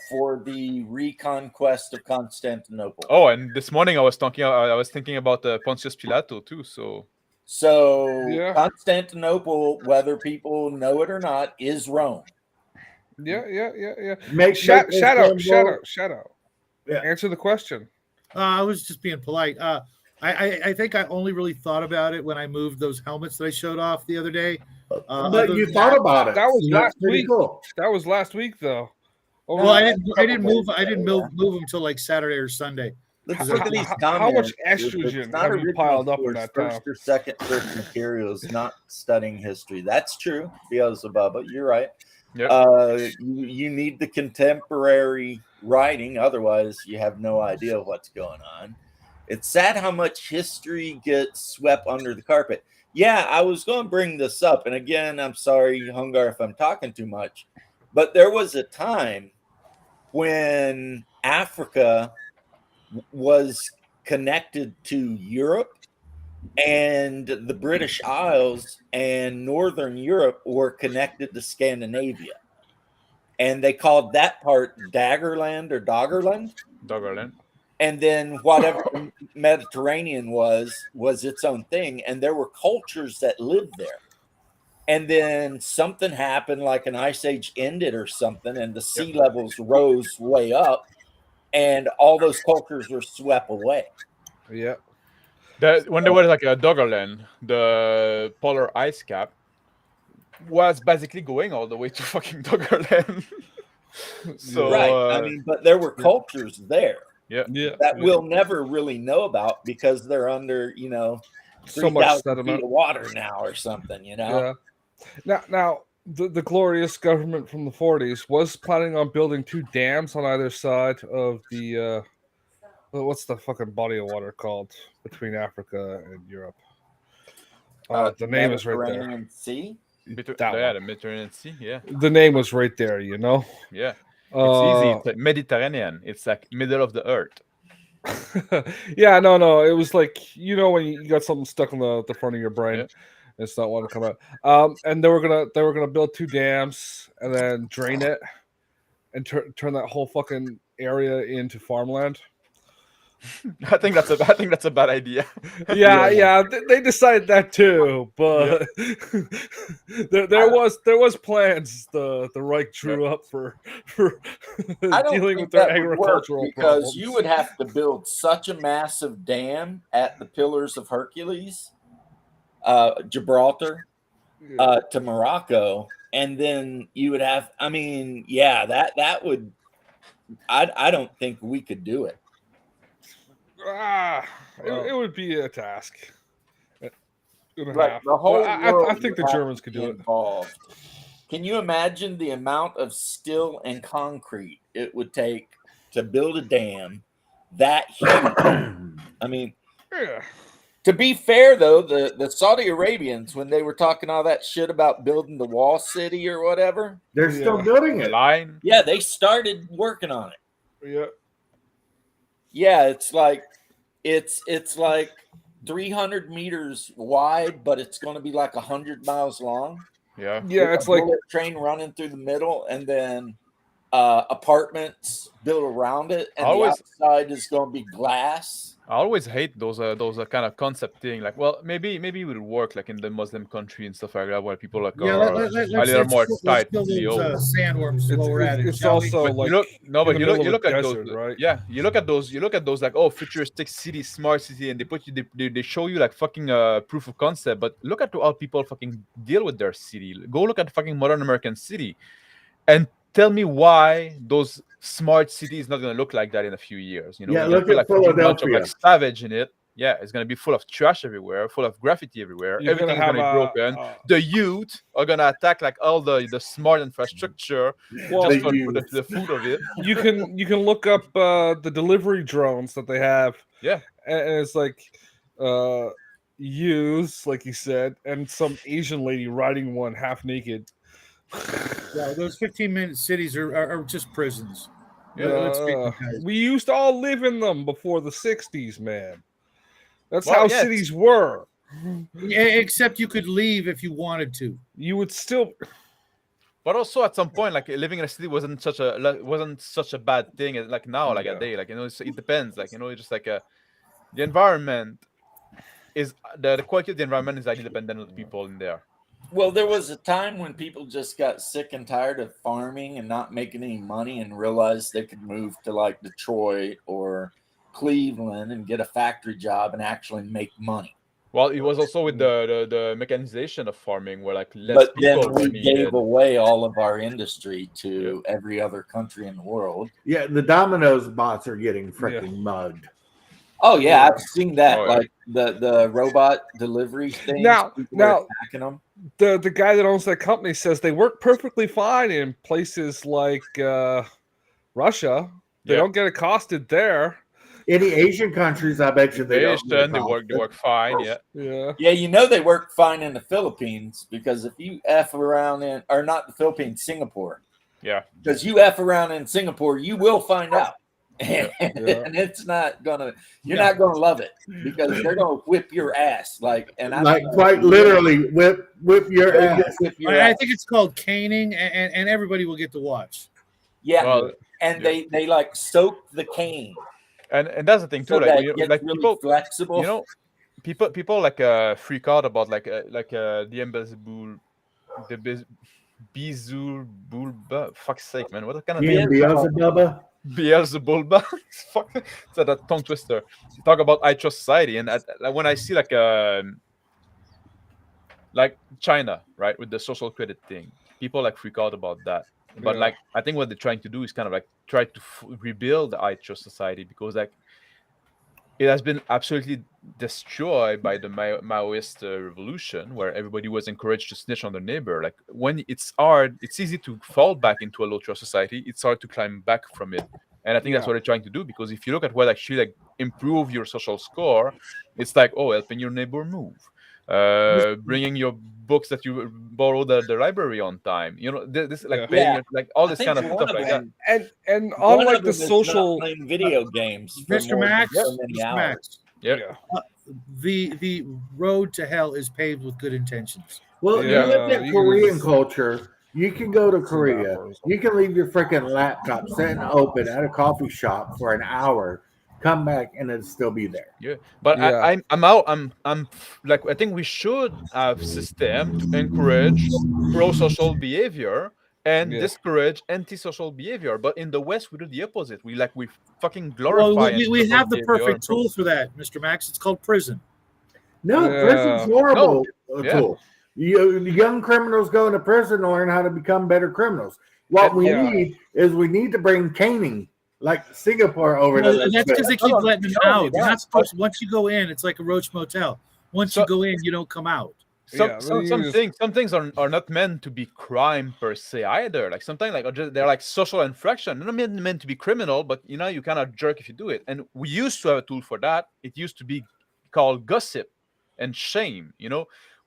for the reconquest of Constantinople. Oh, and this morning I was thinking about Pontius Pilato too. So Yeah. Constantinople, whether people know it or not, is Rome. Yeah. Shout out. Yeah. Answer the question. I was just being polite. I think I only really thought about it when I moved those helmets that I showed off the other day. But you thought about it. That was That's last pretty week. cool. That was last week, though. Well, I didn't move them until like Saturday or Sunday. Let's look at these comments. How much It's estrogen not have you original piled up in source, that first time? or second source materials, not studying history. That's true, Beelzebubba. You're right. Yep. You need the contemporary writing, otherwise you have no idea what's going on. It's sad how much history gets swept under the carpet. Yeah, I was going to bring this up, and again, I'm sorry, Hungar, if I'm talking too much, but there was a time when Africa was connected to Europe, and the British Isles and Northern Europe were connected to Scandinavia. And they called that part Daggerland or Doggerland. Doggerland. And then whatever the Mediterranean was its own thing. And there were cultures that lived there. And then something happened, like an ice age ended or something, and the sea levels rose way up, and all those cultures were swept away. Yeah. When there was like a Doggerland, the polar ice cap was basically going all the way to fucking Doggerland. So right. I mean, but there were cultures there. That we'll never really know about because they're under, so much 3,000 feet of water now or something, Yeah. Now the glorious government from the 40s was planning on building 2 dams on either side of the what's the fucking body of water called between Africa and Europe? The name is right there. Mediterranean Sea? The Mediterranean Sea, yeah. The name was right there, Yeah. It's easy. It's like Mediterranean. It's like middle of the earth. Yeah, no. It was like, when you got something stuck in the front of your brain. Yeah. It's not wanting to come out. And they were gonna build 2 dams and then drain it and turn that whole fucking area into farmland. I think that's a bad idea. Yeah. They decided that too, but there was plans the Reich drew up for dealing with their agricultural because problems. you would have to build such a massive dam at the Pillars of Hercules, Gibraltar, to Morocco, and then you would have. I mean, that would. I don't think we could do it. It would be a task. Right, the whole I think the Germans could do it. Can you imagine the amount of steel and concrete it would take to build a dam that huge? I mean, to be fair, though, the Saudi Arabians, when they were talking all that shit about building the wall city or whatever, they're still building it. Yeah, they started working on it. Yeah. Yeah, it's like 300 meters wide, but it's going to be like 100 miles long. Yeah, it's like a train running through the middle, and then apartments built around it, and the outside is going to be glass. I always hate those kind of concept thing. Like, well, maybe it would work like in the Muslim country and stuff like that, where people are a little more tight. Sandworms. It's also like you look at desert, those, right? Yeah, you look at those like futuristic city, smart city, and they show you like fucking proof of concept. But look at how people fucking deal with their city. Go look at fucking modern American city, and tell me why those smart city is not going to look like that in a few years. Look at like Philadelphia. Like savage in it. Yeah, it's going to be full of trash everywhere, full of graffiti everywhere. Everything is going to be broken. The youth are going to attack like all the smart infrastructure just for the food of it. You can look up the delivery drones that they have. Yeah, and it's like youths, like you said, and some Asian lady riding one half naked. Yeah, those 15-minute cities are just prisons. We used to all live in them before the 60s, man. That's how cities were. Except you could leave if you wanted to. You would still. But also at some point, like living in a city wasn't such a bad thing as like now, like Yeah. a day. Like it depends. Like it's just like the environment is the quality of the environment is actually dependent on the people in there. Well, there was a time when people just got sick and tired of farming and not making any money and realized they could move to like Detroit or Cleveland and get a factory job and actually make money. Well, it was also with the mechanization of farming, where like less But people then were we needed. gave away all of our industry to every other country in the world. Yeah, the Domino's bots are getting freaking mugged. Oh yeah, I've seen that. Oh, yeah. Like the robot delivery thing. Now, attacking them. the guy that owns that company says they work perfectly fine in places like Russia. They don't get accosted there. Any Asian countries, I bet you they don't. They work fine. Yeah. Yeah, they work fine in the Philippines, because if you F around or not the Philippines, Singapore. Yeah. Because you F around in Singapore, you will find out. And it's not you're not gonna love it, because they're gonna whip your ass. Like quite literally whip your ass. I think it's called caning, and everybody will get to watch. Yeah. Well, and they like soak the cane. And that's the thing too. So Like, really people flexible. People like freak out about the invisible, the Beelzebulba. Fuck's sake, man! What kind of name? Beelzebubba. Beelzebulba. Fuck, it's a tongue twister. You talk about I trust society, and when I see like China, right, with the social credit thing, people like freak out about that. But like, I think what they're trying to do is kind of like try to rebuild the I trust society, because like it has been absolutely destroyed by the Maoist revolution, where everybody was encouraged to snitch on their neighbor. Like when it's easy to fall back into a low trust society. It's hard to climb back from it. And I think that's what they're trying to do, because if you look at what actually like improve your social score, it's like, helping your neighbor move, bringing your books that you borrowed at the library on time. This like paying like all this kind of stuff like that. And unlike the social playing video games, Mr. Max, Yeah. The road to hell is paved with good intentions. Well, you look at Korean culture. You can go to Korea. You can leave your freaking laptop sitting open at a coffee shop for an hour, come back, and it'll still be there. Yeah, but I'm out. I'm like, I think we should have system to encourage pro-social behavior and discourage anti-social behavior. But in the West, we do the opposite. We fucking glorify. Well, we have the perfect tool for that, Mr. Max. It's called prison. No, prison's horrible tool. Young criminals go into prison to learn how to become better criminals. What we need is to bring caning like Singapore over there. That's because they keep letting them out. You're not supposed to, once you go in, it's like a Roach Motel. Once you go in, you don't come out. Some things are not meant to be crime per se either. Like sometimes they're like social infraction. They're not meant to be criminal, but you kind of jerk if you do it. And we used to have a tool for that. It used to be called gossip and shame.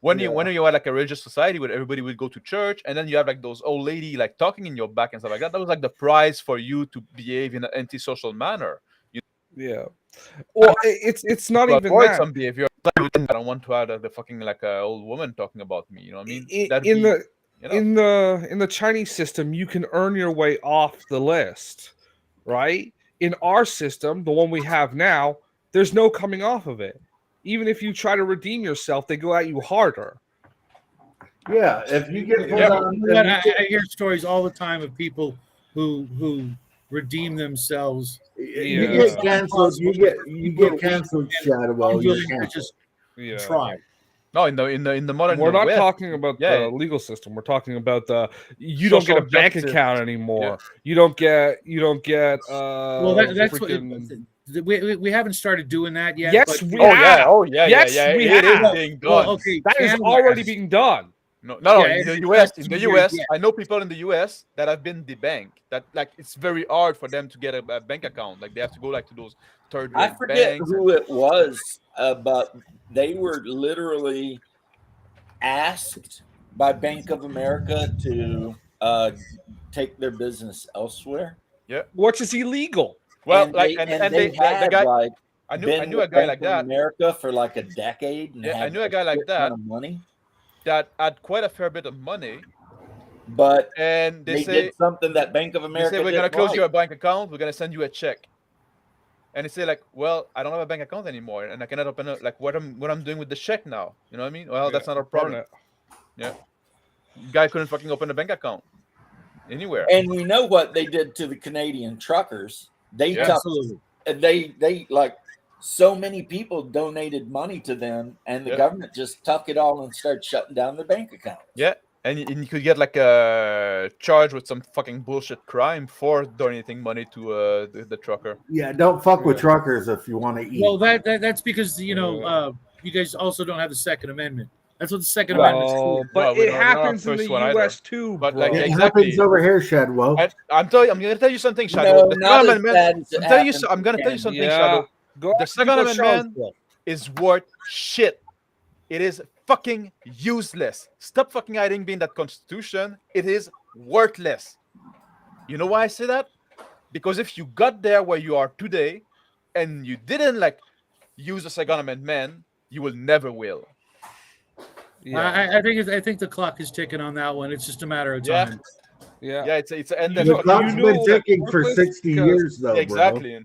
When you had like a religious society where everybody would go to church, and then you have like those old lady like talking in your back and stuff like that. That was like the prize for you to behave in an antisocial manner. Well, it's not even that. Some behavior. I don't want to have the fucking like old woman talking about me. You know what I mean? In the Chinese system, you can earn your way off the list, right? In our system, the one we have now, there's no coming off of it. Even if you try to redeem yourself, they go at you harder. Yeah, if you get I hear stories all the time of people who redeem themselves. You get canceled. You get canceled. Shadow. Just try. No, in the modern. We're not talking about the legal system. We're talking about you don't get a bank account anymore. You don't get. Well, that's what. We haven't started doing that yet. Yes, we have. Yes, we have. It is being done. Well, okay, that is already being done. No. In the US, I know people in the US that have been debanked. That like it's very hard for them to get a bank account. Like they have to go like to those third rate banks. I forget who it was, but they were literally asked by Bank of America to take their business elsewhere. Yeah, which is illegal. Well, and they had like I knew been a with guy Bank like of that. America for like a decade and Yeah, I had knew a guy like shit ton that of money, that had quite a fair bit of money, but and they did something that Bank of they America say we're gonna didn't close like. your bank account. We're gonna send you a check. And they say like, well, I don't have a bank account anymore, and I cannot open it. Like, what I'm doing with the check now? You know what I mean? Well, that's not our burn problem. it. Yeah, guy couldn't fucking open a bank account anywhere. And we know what they did to the Canadian truckers. They Yeah. took, Absolutely. they like so many people donated money to them, and the Yeah. government just took it all and started shutting down their bank accounts. Yeah, and you could get like a charge with some fucking bullshit crime for donating money to the trucker. Yeah, don't fuck with Yeah. truckers if you want to eat. Well, that's because you guys also don't have the Second Amendment. That's what the Second Well, Amendment's for. Oh, but No, we it don't have happens in the first one either. U.S. too, But, bro. like, it exactly. happens over here, Shadwell. I'm gonna tell you something, Shadow. No, The not Second as Amendment. bad as it happens I'm gonna in tell you something, yeah. Shadow. Go The ask Second people Amendment Charlottesville. is worth shit. It is fucking useless. Stop fucking hiding being that Constitution. It is worthless. You know why I say that? Because if you got there where you are today, and you didn't like use the Second Amendment, you will never will. Yeah, I think the clock is ticking on that one. It's just a matter of Yeah. time. yeah, Yeah, it's You endless. know- The clock's you been know ticking for worthless 60 because- years, though, Exactly.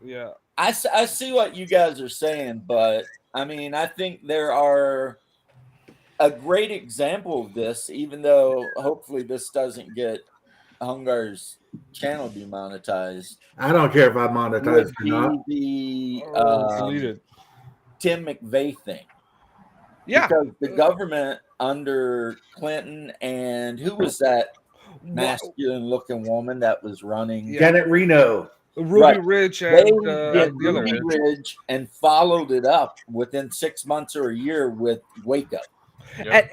yeah. I see what you guys are saying, but I mean, I think there are a great example of this, even though hopefully this doesn't get Hungar's channel demonetized. bro. I don't care if I Would monetize or not. be the Or deleted. Tim McVeigh thing. Yeah, Because the government under Clinton and who was that masculine looking woman that was running? Yeah. Janet Reno. Ruby Right. Ridge They and did the other Ruby Ridge. Ridge and followed it up within 6 months or a year with Wake Up.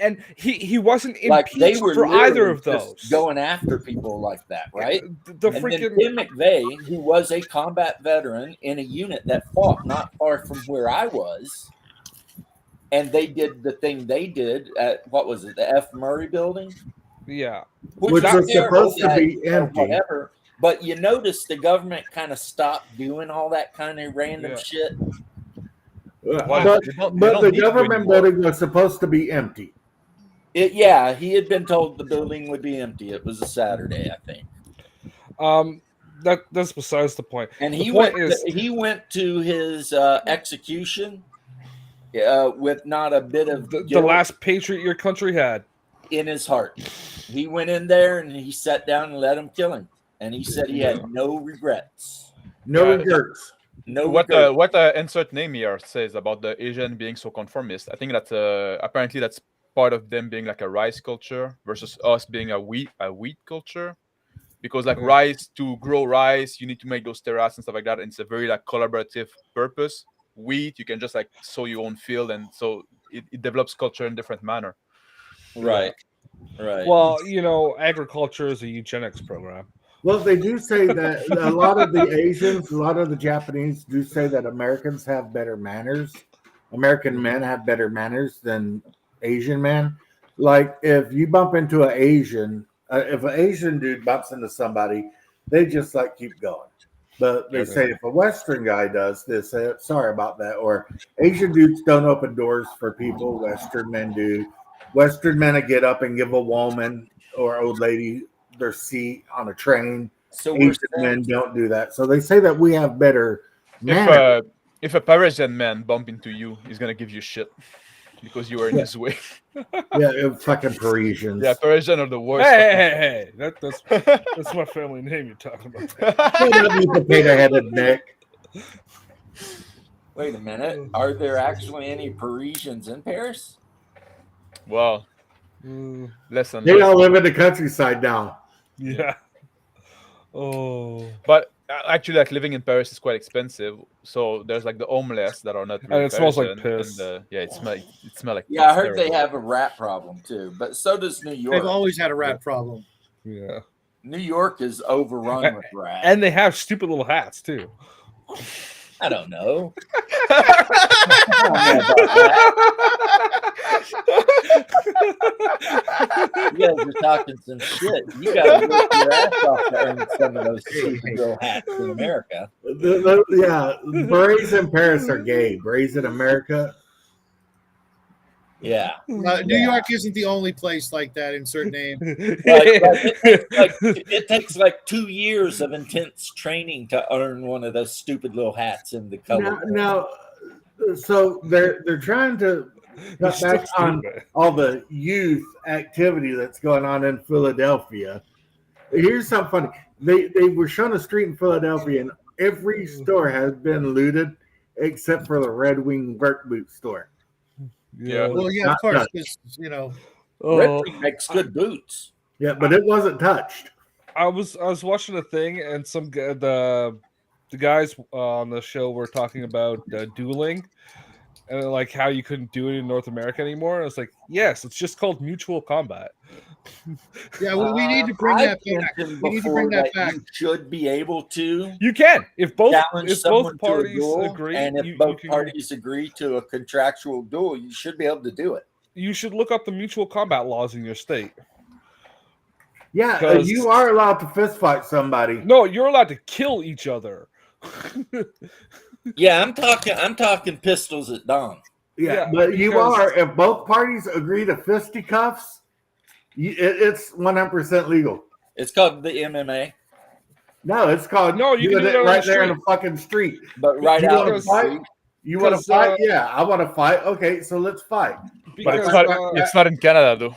And he wasn't Like they impeached were for either literally of those. just going after people like that, right? The And freaking then Tim McVeigh, who was a combat veteran in a unit that fought not far from where I was, and they did the thing they did at what was it, the F. Murray building, yeah. Which is was terrible, supposed to be empty. whatever. But you notice the government kind of stopped doing all that kind of random Yeah. shit. Well, But they don't the need to government anymore. building was supposed to be empty. Yeah, he had been told the building would be empty. It was a Saturday, I think. That's besides the point. And The he point went. is- He went to his execution with not a bit of The guilt last patriot your country had. in his heart. He went in there and he sat down and let him kill him. And he said he had no regrets. No Yeah. regrets. No What regrets. what insert name here says about the Asian being so conformist? I think that apparently that's part of them being like a rice culture versus us being a wheat culture. Because like Yeah. rice, to grow rice, you need to make those terraces and stuff like that. And it's a very like collaborative purpose. Wheat, you can just like sow your own field, and so it develops culture in different manner. Right. Right. Well, agriculture is a eugenics program. Well, they do say that a lot of the Asians, a lot of the Japanese do say that Americans have better manners. American men have better manners than Asian men. Like if you bump into an Asian, if an Asian dude bumps into somebody, they just like keep going. But they say if a Western guy does this, say, sorry about that. Or Asian dudes don't open doors for people. Western men do. Western men will get up and give a woman or old lady their seat on a train. So we're Asian men don't do that. So they say that we have better manners. If a Parisian man bump into you, he's gonna give you shit because you are in his way. Fucking Parisians. Yeah, Parisian are the worst. Hey. That's my family name you're talking about. Shut up, you potato-headed Nick. Wait a minute. Are there actually any Parisians in Paris? Well, Mm, listen. They all live in the countryside now. yeah. Oh. But actually, like living in Paris is quite expensive. So there's like the homeless that are not. And it smells like Parisian, piss. And, it smells like. Yeah, I it's heard they terrible. have a rat problem too, but so does New They've York. always had a rat problem. Yeah. New York is overrun with rats. And they have stupid little hats too. I don't know. I don't know about that. You guys are talking some shit. You got to work your ass off to earn some of those stupid little hats in America. Yeah, berets in Paris are gay. Berets in America. Yeah. New York isn't the only place like that in certain names. It takes like 2 years of intense training to earn one of those stupid little hats in the color. Now, so they're trying to cut back on all the youth activity that's going on in Philadelphia. Here's something funny. They were showing a street in Philadelphia, and every store has been looted except for the Red Wing work boot store. Yeah. Well, yeah, of course, because Red Wing makes good boots. Yeah, but it wasn't touched. I was watching a thing, and the guys on the show were talking about dueling, and like how you couldn't do it in North America anymore. I was like, yes, it's just called mutual combat. Yeah, well, we need to bring that back. We need to bring that back. You should be able to. You can if both someone parties to a duel, agree, and if parties agree to a contractual duel, you should be able to do it. You should look up the mutual combat laws in your state. Yeah, you are allowed to fist fight somebody. No, you're allowed to kill each other. Yeah, I'm talking pistols at dawn. Yeah, but you are, if both parties agree to fisticuffs, it's 100% legal. It's called the MMA. No, it's called you can do it right there in the fucking street. But right out of the street. You want to fight? Yeah, I want to fight. Okay, so let's fight. But it's not in Canada, though.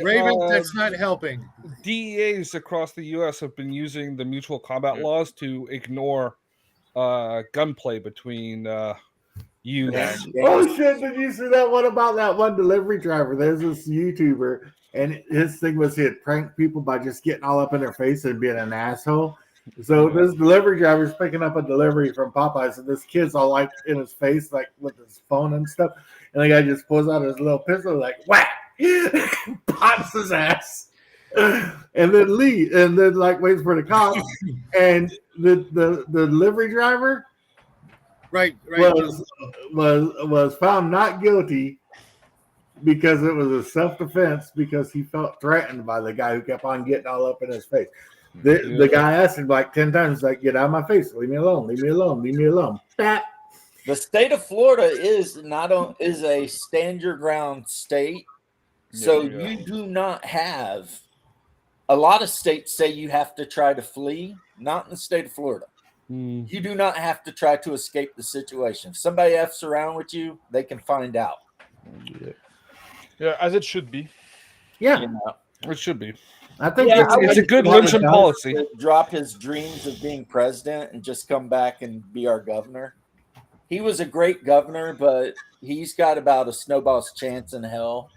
Raven, that's not helping. DEAs across the U.S. have been using the mutual combat laws to ignore gunplay between youth. Oh shit! Did you see that one about that one delivery driver? There's this YouTuber, and his thing was he'd prank people by just getting all up in their face and being an asshole. So this delivery driver's picking up a delivery from Popeyes, and this kid's all like in his face, like with his phone and stuff. And the guy just pulls out his little pistol, like whack, pops his ass, and then like waits for the cops. And the delivery driver, was found not guilty because it was a self-defense because he felt threatened by the guy who kept on getting all up in his face. The guy asked him like 10 times, like, get out of my face, leave me alone, leave me alone, leave me alone. That. The state of Florida is a stand your ground state, so you do not have. A lot of states say you have to try to flee. Not in the state of Florida. You do not have to try to escape the situation. If somebody F's around with you, they can find out. Yeah, as it should be. Yeah, it should be. I think it's a good Lynching policy. Drop his dreams of being president and just come back and be our governor. He was a great governor, but he's got about a snowball's chance in hell.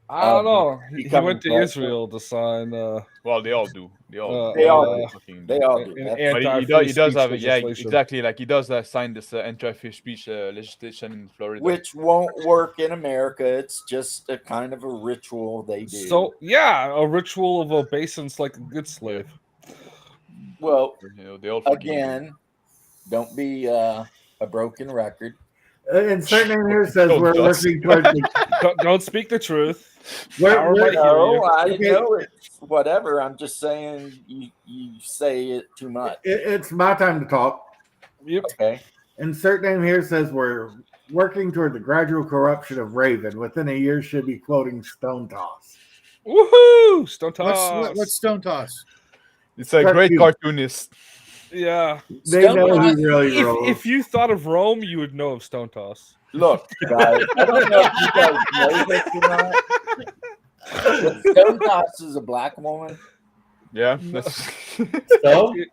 I don't know. He went to Israel to sign. Well, they all do. They all do. But he does have exactly. Like he does sign this anti-free speech legislation in Florida, which won't work in America. It's just a kind of a ritual they do. So a ritual of obeisance like a good slave. Well, again, don't be a broken record. And certain here says we're looking towards. Don't speak the truth. I know it's whatever. I'm just saying you say it too much. It's my time to talk. Yep. Okay. And certain here says we're working toward the gradual corruption of Raven. Within a year, should be quoting Stone Toss. Woohoo! Stone Toss. What's Stone Toss? It's a great cartoonist. Yeah. They know who really rolls. If you thought of Rome, you would know of Stone Toss. Look, guys, I don't know if you guys know this or not. Stone Toss is a black woman. Yeah.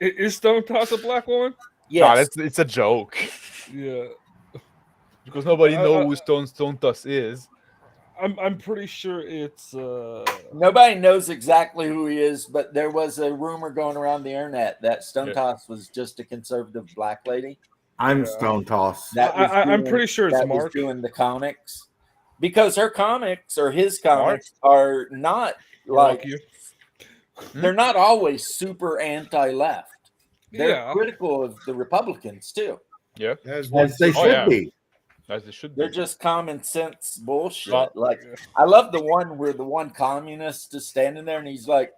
Is Stone Toss a black woman? Yes. No, it's a joke. Yeah. Because nobody knows who Stone Toss is. I'm pretty sure it's nobody knows exactly who he is, but there was a rumor going around the internet that Stone Toss was just a conservative black lady. I'm Stone Toss. I'm pretty sure it's Mark doing the comics, because her comics or his comics are not like they're not always super anti-left. They're critical of the Republicans too. Yeah, as they should be. As it should be. They're just common sense bullshit. Well, Like, I love the one where the one communist is standing there and he's like,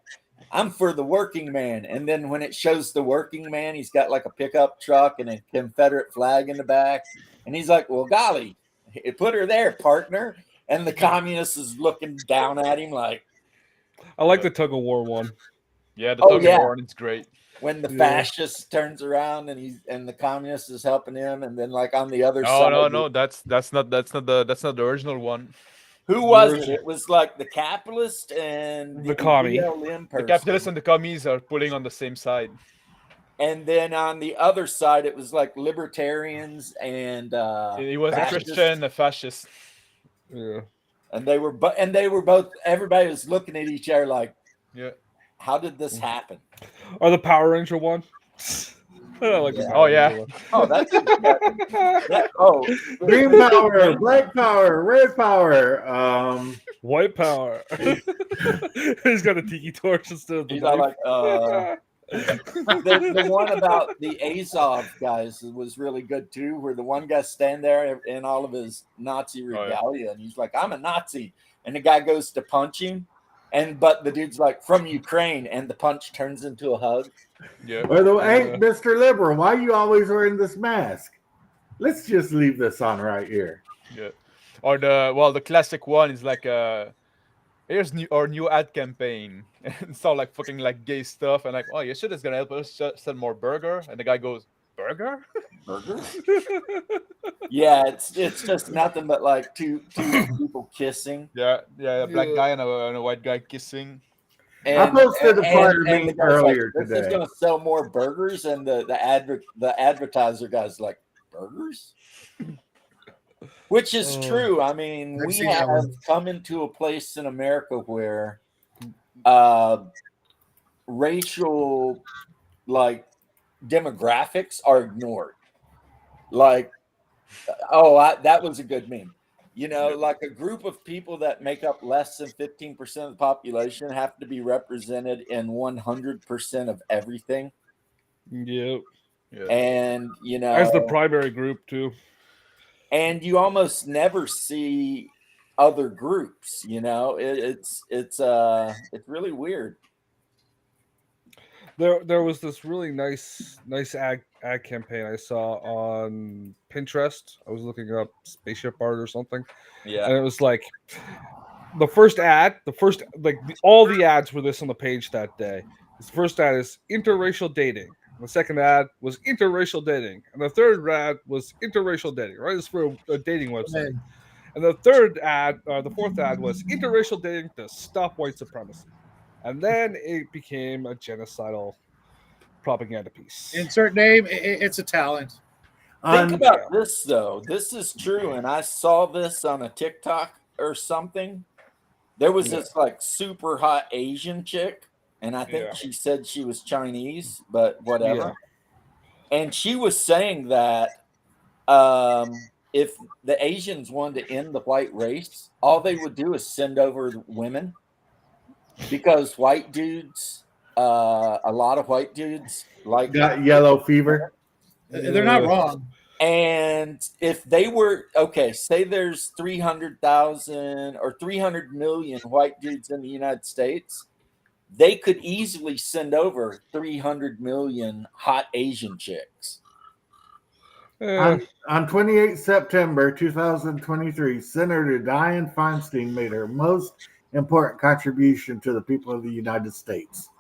I'm for the working man. And then when it shows the working man, he's got like a pickup truck and a Confederate flag in the back. And he's like, well, golly, put her there, partner. And the communist is looking down at him like. I like the tug of war one. Yeah, the tug of war, it's great. When the fascist turns around and the communist is helping him, and then like on the other side. No, that's not the original one. Who was it? It was like the capitalist and the commie. The capitalists and the commies are putting on the same side. And then on the other side, it was like libertarians and he was a Christian, a fascist. Yeah. And they were both. Everybody was looking at each other like, yeah. How did this happen? Or the Power Ranger one. I like the Power Ranger one. Oh, that's green power, black power, red power, white power. He's got a tiki torch instead of the he's like the one about the Azov guys was really good too, where the one guy stand there in all of his Nazi regalia and he's like, I'm a Nazi, and the guy goes to punch him. But the dude's like, from Ukraine, and the punch turns into a hug. Yeah. By the way, hey, Mr. Liberal, why are you always wearing this mask? Let's just leave this on right here. Yeah. Or the classic one is like here's our new ad campaign. And it's all like fucking like gay stuff and like, oh, you should is gonna help us sell more burger. And the guy goes, burger? Burger? Yeah, it's just nothing but like two people kissing. Yeah, a black guy and a white guy kissing. And, I posted a fire meeting earlier like, today. This is going to sell more burgers, and the advertiser guy's like, burgers? Which is true. I mean, we have come into a place in America where racial like demographics are ignored. Like, that was a good meme. You know, like a group of people that make up less than 15% of the population have to be represented in 100% of everything. Yep. And, you know, as the primary group too. And you almost never see other groups, you know. It's really weird. There was this really nice ad campaign I saw on Pinterest. I was looking up spaceship art or something. Yeah. And it was like the first all the ads were this on the page that day. The first ad is interracial dating. The second ad was interracial dating. And the third ad was interracial dating, right? It's for a dating website. And the fourth ad was interracial dating to stop white supremacy. And then it became a genocidal propaganda piece. Insert name. It's a talent. Think about this, though. This is true. And I saw this on a TikTok or something. There was this like super hot Asian chick. And I think she said she was Chinese, but whatever. Yeah. And she was saying that if the Asians wanted to end the white race, all they would do is send over women. Because white dudes, a lot of white dudes got yellow fever. They're not wrong. And if they were say there's 300,000 or 300 million white dudes in the United States, they could easily send over 300 million hot Asian chicks. On 28 September 2023, Senator Dianne Feinstein made her most important contribution to the people of the United States.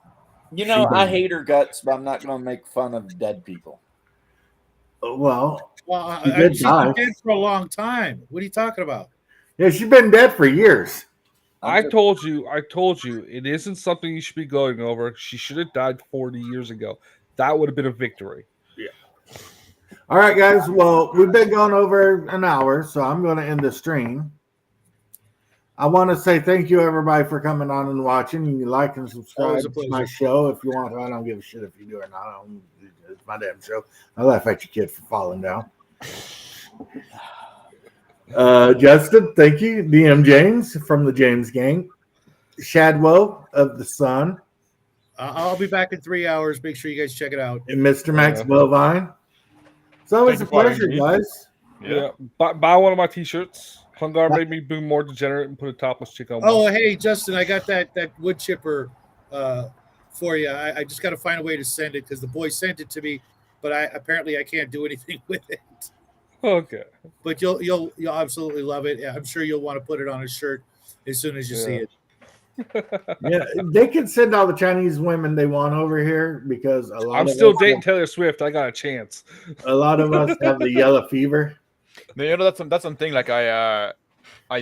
You know, I hate her guts, but I'm not going to make fun of dead people. Well, she's been dead for a long time. What are you talking about? Yeah, she's been dead for years. I told you, it isn't something you should be going over. She should have died 40 years ago. That would have been a victory. Yeah. All right, guys. Well, we've been going over an hour, so I'm going to end the stream. I want to say thank you, everybody, for coming on and watching. You can like and subscribe to my show if you want to. I don't give a shit if you do or not. It's my damn show. I laugh at your kid for falling down. Justin, thank you. DM James from the James Gang. Shadwell of the Sun. I'll be back in 3 hours. Make sure you guys check it out. And Mr. Max Bovine. It's always a pleasure, guys. Yeah. Buy one of my T-shirts. Hungar made me be more degenerate and put a topless chick on. Oh, one. hey, Justin, I got that wood chipper for you. I just got to find a way to send it because the boy sent it to me, but apparently I can't do anything with it. Okay. But you'll absolutely love it. I'm sure you'll want to put it on a shirt as soon as you see it. Yeah, they can send all the Chinese women they want over here because a lot I'm of still us dating Taylor Swift. I got a chance. a lot of us have the yellow fever. No, that's something like I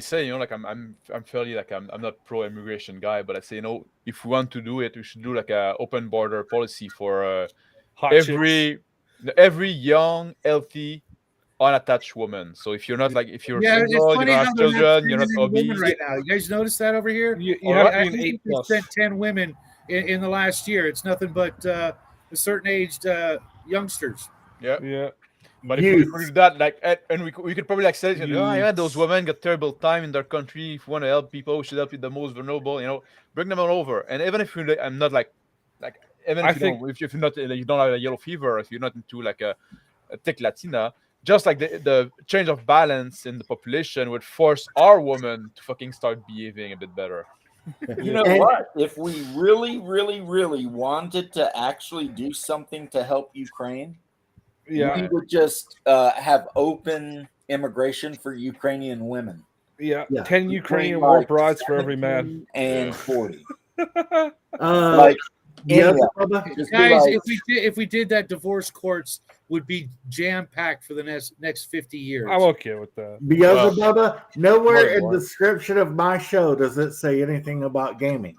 say, like I'm fairly like I'm not pro immigration guy, but I say, if we want to do it, we should do like a open border policy for Hot every young, healthy, unattached woman. So if you're not It's single, you funny don't how have they're children, you're not not women obese. right now. You guys notice that over here? You have to I be an think 8 they plus. sent 10 women in the last year. It's nothing but a certain aged youngsters. Yeah. But if we do that, and we could probably like say, those women got terrible time in their country. If we want to help people, we should help the most vulnerable. Bring them on over. And even if I'm not like even if if you're not you don't have a yellow fever, if you're not into like a thick Latina, just like the change of balance in the population would force our women to fucking start behaving a bit better. You know what? If we really, really, really wanted to actually do something to help Ukraine, we would just have open immon for Ukrainian women. Yeah. 10 Ukrainian war brides for every man. And 40. Guys, if we did that, divorce courts would be jam-packed for the next 50 years. I'm okay with that. Beelzebubba, nowhere in the description of my show does it say anything about gaming.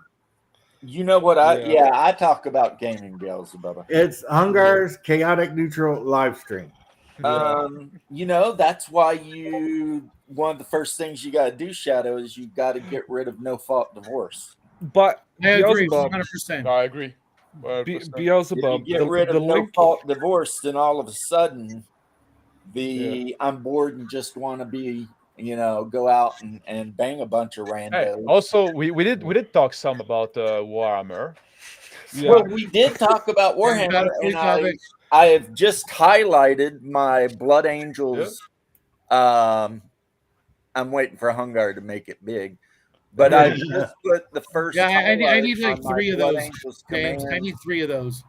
You know what? I talk about gaming, Beelzebubba. It's Hungar's Chaotic Neutral live stream. That's why one of the first things you got to do, Shadow, is you got to get rid of no-fault divorce. But I agree, 100%. I agree. Beelzebub, if you get rid of no-fault divorce, then all of a sudden, I'm bored and just want to be, go out and bang a bunch of randos. Hey, also, we did talk some about Warhammer. Yeah. Well, we did talk about Warhammer, and I have just highlighted my Blood Angels. I'm waiting for Hungar to make it big. But I just put the first. Yeah, I need like 3 of those. James, I need 3 of those.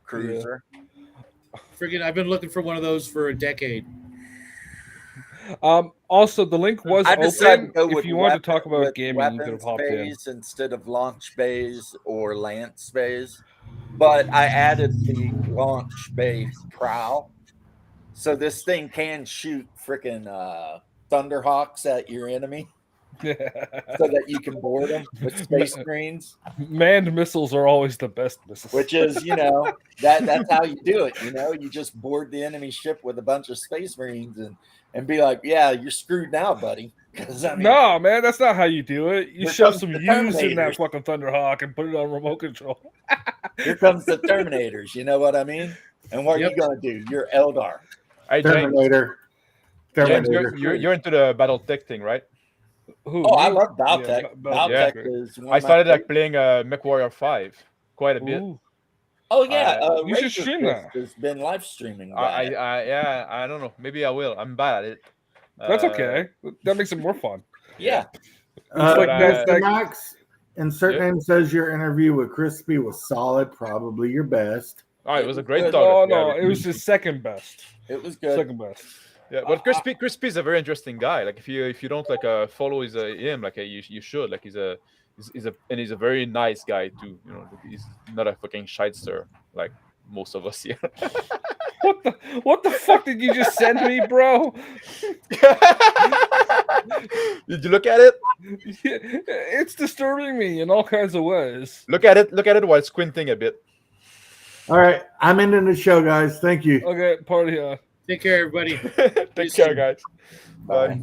Cruiser. Friggin', I've been looking for one of those for a decade. Also, the link was open. If you wanted to talk about gaming, you could have hopped in instead of launch bays or lance bays. But I added the launch bay prow, so this thing can shoot freaking Thunderhawks at your enemy. So that you can board them with space marines. Manned missiles are always the best missiles. Which is, that's how you do it. You just board the enemy ship with a bunch of space marines and be like, yeah, you're screwed now, buddy. No, man, that's not how you do it. You shove some U's in that fucking Thunderhawk and put it on remote control. Here comes the Terminators. You know what I mean? And what are you going to do? You're Eldar. Hey, Terminator. James, you're into the battle tech thing, right? I love Battletech. Battletech is one I started playing MechWarrior 5 quite a bit. Ooh. Oh yeah, you should stream that. Has been live streaming. I don't know. Maybe I will. I'm bad at it. That's okay. That makes it more fun. Yeah. Mr. Max, insert name says your interview with Crispy was solid, probably your best. Oh, it was a great talk. Oh no, it was his second best. It was good. Second best. Yeah, but Crispy is a very interesting guy. Like if you don't follow him, you should. Like he's a very nice guy too. He's not a fucking shyster like most of us here. What the fuck did you just send me, bro? Did you look at it? It's disturbing me in all kinds of ways. Look at it while squinting a bit. All right, I'm ending the show, guys. Thank you. Okay, party on. Take care, everybody. Take care, guys. Bye.